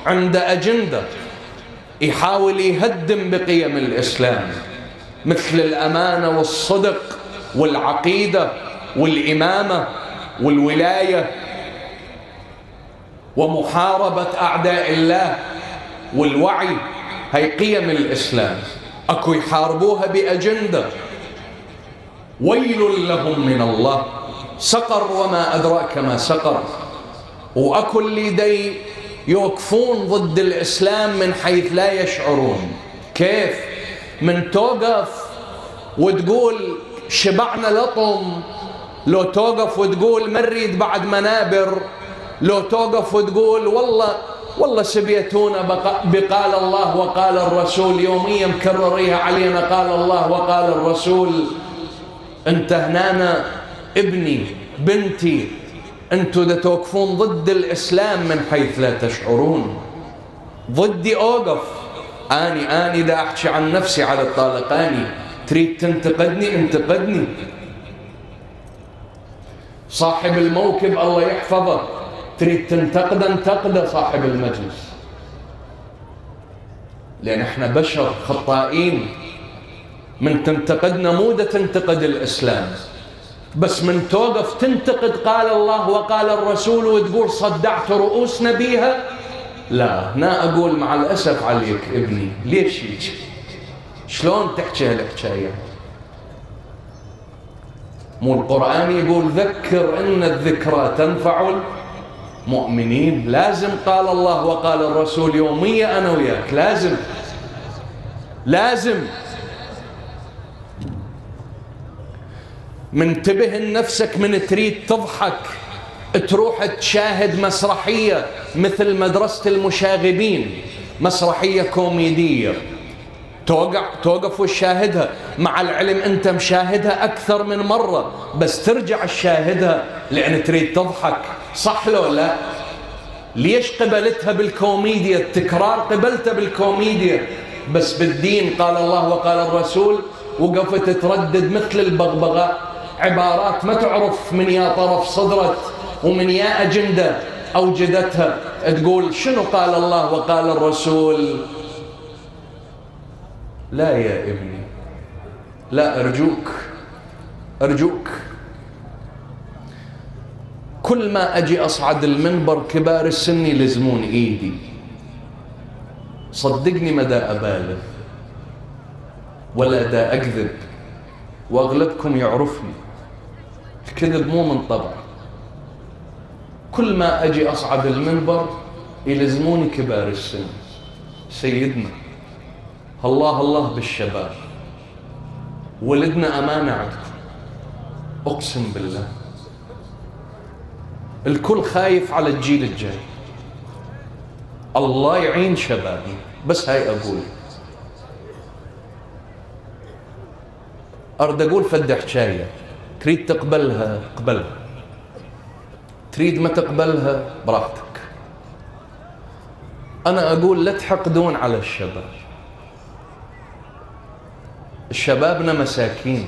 عند أجندة يحاول يهدم بقيم الإسلام مثل الأمانة والصدق والعقيدة والإمامة والولاية ومحاربة أعداء الله والوعي. هي قيم الإسلام، أكو يحاربوها بأجندة. ويل لهم من الله، سقر وما أدراك ما سقر. وأكو اللي دي يوقفون ضد الإسلام من حيث لا يشعرون. كيف؟ من توقف وتقول شبعنا لطم، لو توقف وتقول ما نريد بعد منابر، لو توقف وتقول والله سبيتونا بقال الله وقال الرسول، يوميا مكرريها علينا قال الله وقال الرسول. انت هنانا ابني بنتي، انتوا دا توقفون ضد الإسلام من حيث لا تشعرون. ضدي أوقف، أني دا أحكي عن نفسي على الطالقاني. تريد تنتقدني انتقدني. صاحب الموكب الله يحفظه، تريد تنتقده انتقده صاحب المجلس، لأن احنا بشر خطائين. من تنتقدنا مو دا تنتقد الإسلام، بس من توقف تنتقد قال الله وقال الرسول وتقول صدعت رؤوسنا بيها. لا، هنا أقول مع الأسف عليك ابني، ليش هيك؟ شلون تحكي هالحكاية؟ مو القرآن يقول ذكر إن الذكرى تنفع المؤمنين؟ لازم قال الله وقال الرسول يوميا أنا وياك، لازم منتبه لنفسك. من تريد تضحك تروح تشاهد مسرحية مثل مدرسة المشاغبين، مسرحية كوميدية، توقف وتشاهدها، مع العلم أنت مشاهدها أكثر من مرة، بس ترجع تشاهدها لأن تريد تضحك. صح لو لا؟ ليش قبلتها بالكوميديا؟ التكرار قبلتها بالكوميديا، بس بالدين قال الله وقال الرسول وقفت تردد مثل البغبغاء عبارات ما تعرف من يا طرف صدرت ومن يا أجندة أوجدتها، تقول شنو قال الله وقال الرسول. لا يا ابني، لا، أرجوك. كل ما أجي أصعد المنبر كبار السن يلزمون إيدي، صدقني ما دا أبالغ ولا دا أكذب، وأغلبكم يعرفني، الكذب مو من طبعي. كل ما أجي أصعد المنبر يلزموني كبار السن. سيدنا الله بالشباب، ولدنا أمانة عندكم، أقسم بالله الكل خايف على الجيل الجاي. الله يعين شبابي، بس هاي أقول. أرد أقول فد حكاية، تريد تقبلها اقبلها، تريد ما تقبلها براحتك. أنا أقول لا تحقدون على الشباب، شبابنا مساكين.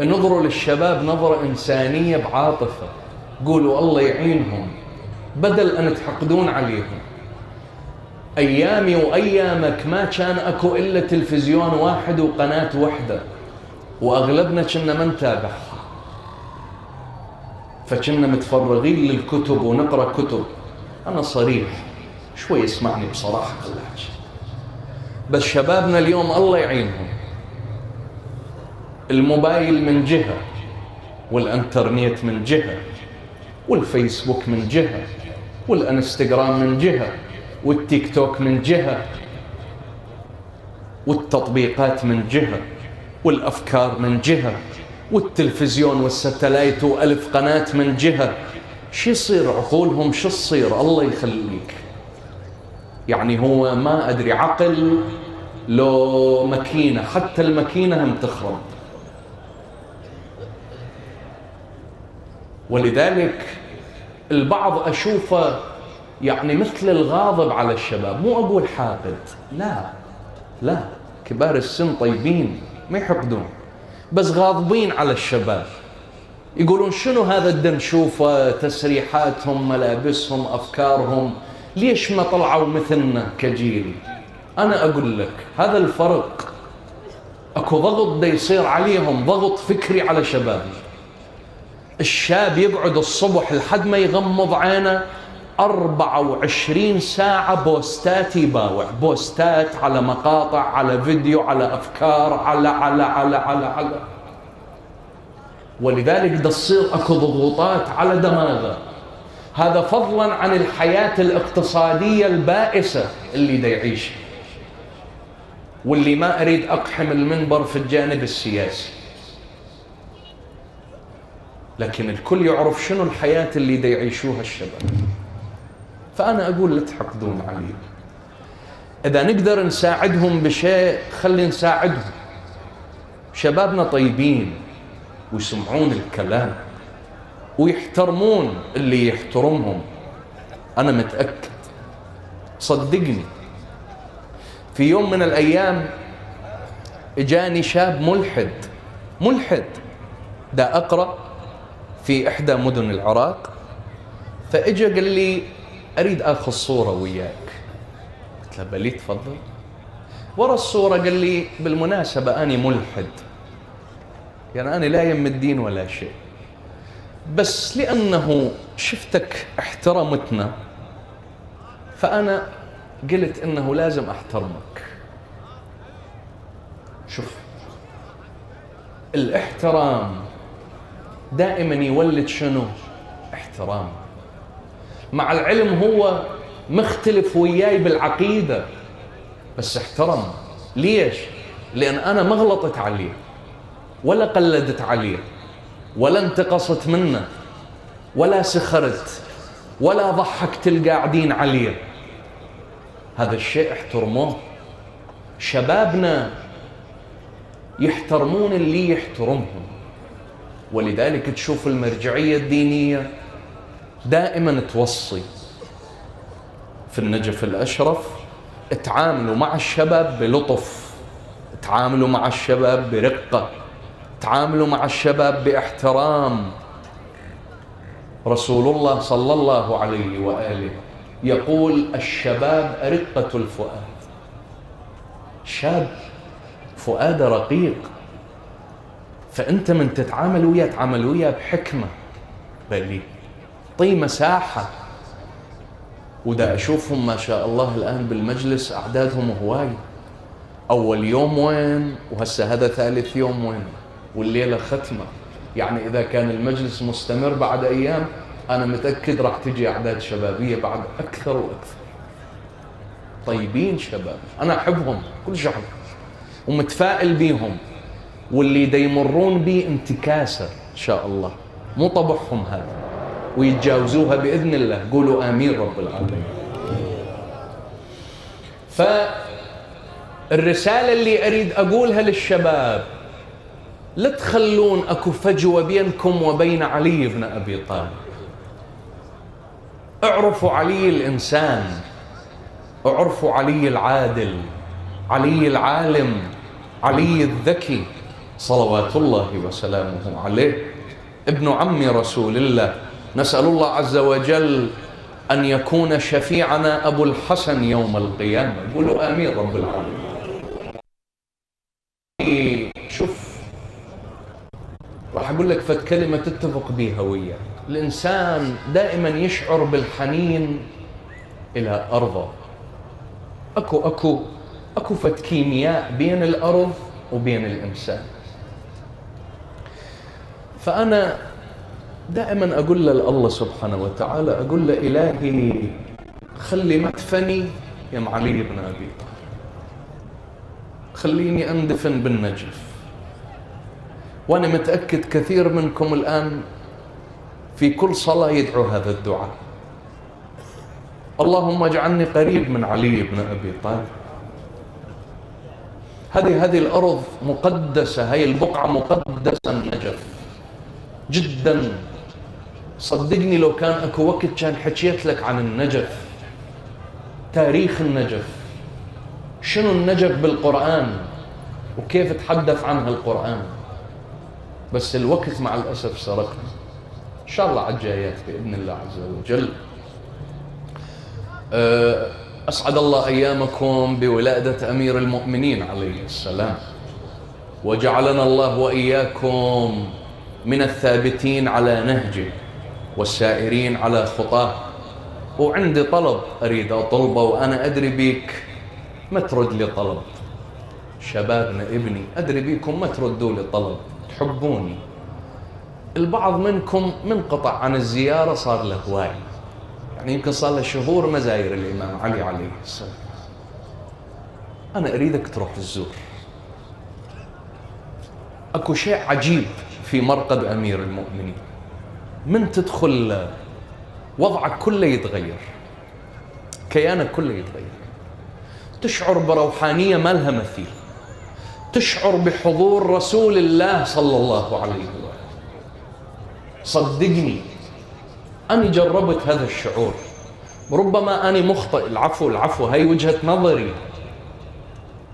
نظروا للشباب نظرة إنسانية بعاطفة، قولوا الله يعينهم بدل أن تحقدون عليهم. أيامي وأيامك ما كان أكو إلا تلفزيون واحد وقناة واحدة، وأغلبنا كنا ما نتابعها، فكنا متفرغين للكتب ونقرأ كتب. أنا صريح شوي، اسمعني بصراحة قلعش. بس شبابنا اليوم الله يعينهم، الموبايل من جهة، والانترنت من جهة، والفيسبوك من جهة، والانستغرام من جهة، والتيك توك من جهة، والتطبيقات من جهة، والأفكار من جهة، والتلفزيون والستلايت وألف قناة من جهة. شو يصير عقولهم؟ شو تصير؟ الله يخليك. يعني هو ما أدري عقل لو ماكينة، حتى الماكينة هم تخرب. ولذلك البعض أشوفه يعني مثل الغاضب على الشباب. مو أقول حاقد، لا، كبار السن طيبين ما يحقدون، بس غاضبين على الشباب. يقولون شنو هذا نشوفه، تسريحاتهم، ملابسهم، أفكارهم، ليش ما طلعوا مثلنا كجيل؟ أنا أقول لك هذا الفرق. أكو ضغط دا يصير عليهم، ضغط فكري على شبابنا. الشاب يقعد الصبح لحد ما يغمض عينه 24 ساعة بوستات يباوع، بوستات على مقاطع، على فيديو، على أفكار، على ولذلك دا تصير أكو ضغوطات على دماغه. هذا فضلا عن الحياة الاقتصادية البائسة اللي دا يعيشها، واللي ما أريد أقحم المنبر في الجانب السياسي، لكن الكل يعرف شنو الحياة اللي دا يعيشوها الشباب. فأنا أقول لا تحقدون علي. إذا نقدر نساعدهم بشيء خلي نساعدهم. شبابنا طيبين ويسمعون الكلام ويحترمون اللي يحترمهم. أنا متأكد، صدقني، في يوم من الأيام إجاني شاب ملحد دا أقرأ في إحدى مدن العراق، فإجا قال لي أريد أخذ صورة وياك. قلت له بلي تفضل. ورا الصورة قال لي بالمناسبة أنا ملحد، يعني أنا لا يم الدين ولا شيء، بس لأنه شفتك احترمتنا فأنا قلت إنه لازم أحترمك. شوف، الاحترام دائما يولد شنو؟ احترام. مع العلم هو مختلف وياي بالعقيدة، بس احترم. ليش؟ لأن أنا ما غلطت عليه ولا قلدت عليه ولا انتقصت منه ولا سخرت ولا ضحكت القاعدين عليه. هذا الشيء احترموه. شبابنا يحترمون اللي يحترمهم. ولذلك تشوف المرجعية الدينية دائما توصي في النجف الأشرف تعاملوا مع الشباب بلطف، تعاملوا مع الشباب برقة، تعاملوا مع الشباب باحترام. رسول الله صلى الله عليه وآله يقول الشباب أرقة الفؤاد. شاب فؤاده رقيق، فأنت من تتعامل وياه تعامل وياه بحكمة، بلي طي مساحة. ودا أشوفهم ما شاء الله الآن بالمجلس أعدادهم هواي. أول يوم وين، وهسه هذا ثالث يوم وين، والليلة ختمة. يعني إذا كان المجلس مستمر بعد أيام أنا متأكد راح تجي أعداد شبابية بعد أكثر وأكثر. طيبين شباب، أنا أحبهم كل شعب ومتفائل بيهم، واللي دا يمرون بيه انتكاسة إن شاء الله، مو طبعهم هذا، ويتجاوزوها بإذن الله. قولوا آمين رب العالمين. فالرسالة اللي أريد أقولها للشباب، لا تخلون أكو فجوة بينكم وبين علي بن أبي طالب. اعرفوا علي الإنسان، اعرفوا علي العادل، علي العالم، علي الذكي صلوات الله وسلامه عليه، ابن عم رسول الله. نسأل الله عز وجل أن يكون شفيعنا أبو الحسن يوم القيامة. قولوا آمين رب العالمين. شوف، راح أقول لك فت كلمة تتفق بيها وياك. الإنسان دائما يشعر بالحنين إلى أرضه. أكو فت كيمياء بين الأرض وبين الإنسان. فأنا دائما أقول لله سبحانه وتعالى، أقول له إلهي خلي مدفني يا علي بن أبي طالب، خليني أندفن بالنجف. وأنا متأكد كثير منكم الآن في كل صلاة يدعو هذا الدعاء: اللهم اجعلني قريب من علي بن أبي طالب. هذه الأرض مقدسة، هاي البقعة مقدسة، النجف جدا. صدقني لو كان اكو وقت كان حكيت لك عن النجف، تاريخ النجف، شنو النجف بالقرآن وكيف تحدث عنها القرآن، بس الوقت مع الأسف سرقنا. إن شاء الله على الجايات بإذن الله عز وجل. أسعد الله أيامكم بولادة أمير المؤمنين عليه السلام، وجعلنا الله وإياكم من الثابتين على نهجه والسائرين على خطاه. وعندي طلب أريد أطلبه، وأنا أدري بيك ما ترد لي طلب، شبابنا ابني أدري بيكم ما تردوا لي طلب، تحبوني. البعض منكم منقطع عن الزيارة، صار له هواي، يعني يمكن صار له شهور ما زاير الإمام علي عليه السلام. أنا أريدك تروح تزور. أكو شيء عجيب في مرقد أمير المؤمنين، من تدخل وضعك كله يتغير، كيانك كله يتغير، تشعر بروحانية ما لها مثيل، تشعر بحضور رسول الله صلى الله عليه وسلم. صدقني أنا جربت هذا الشعور، ربما أنا مخطئ، العفو هاي وجهة نظري،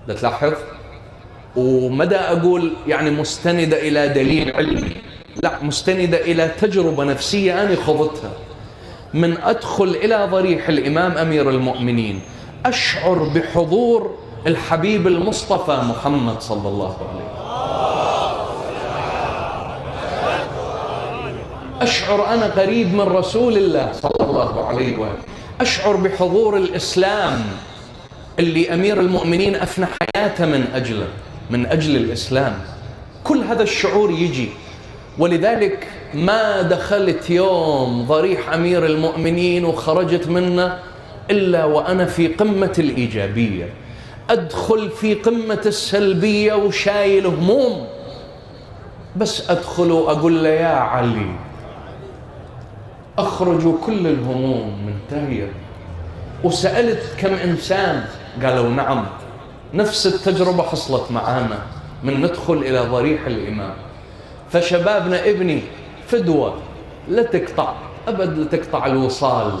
لا تلاحظ، ومدى أقول يعني مستندة إلى دليل علمي، لا، مستندة إلى تجربة نفسية أنا خضتها. من أدخل إلى ضريح الإمام أمير المؤمنين أشعر بحضور الحبيب المصطفى محمد صلى الله عليه وسلم، أشعر أنا قريب من رسول الله صلى الله عليه وسلم، أشعر بحضور الإسلام اللي أمير المؤمنين أفنى حياته من أجل الإسلام. كل هذا الشعور يجي، ولذلك ما دخلت يوم ضريح أمير المؤمنين وخرجت منه إلا وأنا في قمة الإيجابية. أدخل في قمة السلبية وشايل هموم، بس أدخل وأقول له يا علي، أخرج كل الهموم منتهية. وسألت كم إنسان قالوا نعم، نفس التجربة حصلت معانا من ندخل إلى ضريح الإمام. فشبابنا ابني فدوة، لا تقطع أبد، لا تقطع الوصال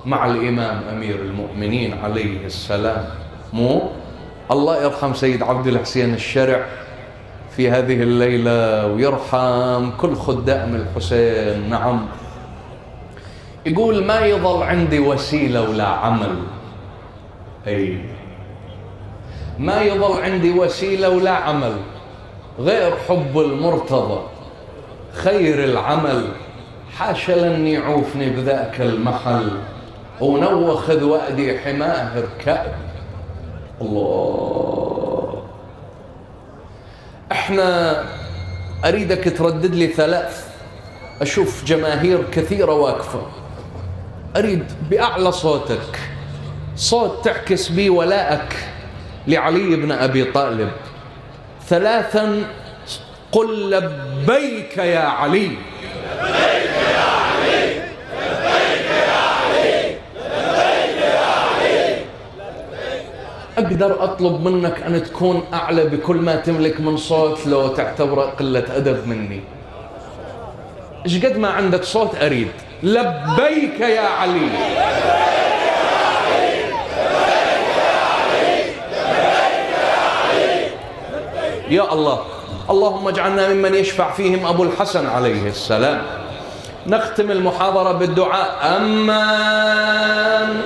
مع الإمام أمير المؤمنين عليه السلام. مو الله يرحم سيد عبد الحسين الشرع في هذه الليلة ويرحم كل خدام الحسين. نعم، يقول ما يظل عندي وسيلة ولا عمل، أي ما يظل عندي وسيلة ولا عمل غير حب المرتضى خير العمل. حاشا لن يعوفني بذاك المحل، ونوخذ وأدي حماه ركاب. الله، احنا أريدك تردد لي ثلاث، أشوف جماهير كثيرة واقفة، أريد بأعلى صوتك، صوت تعكس بي ولائك لعلي بن أبي طالب. ثلاثا قل لبيك يا علي، لبيك يا علي، لبيك يا علي، لبيك يا علي. أقدر أطلب منك أن تكون أعلى بكل ما تملك من صوت لو تعتبر قلة أدب مني؟ إيش قد ما عندك صوت أريد لبيك يا علي، يا الله. اللهم اجعلنا ممن يشفع فيهم أبو الحسن عليه السلام. نختم المحاضرة بالدعاء. أمان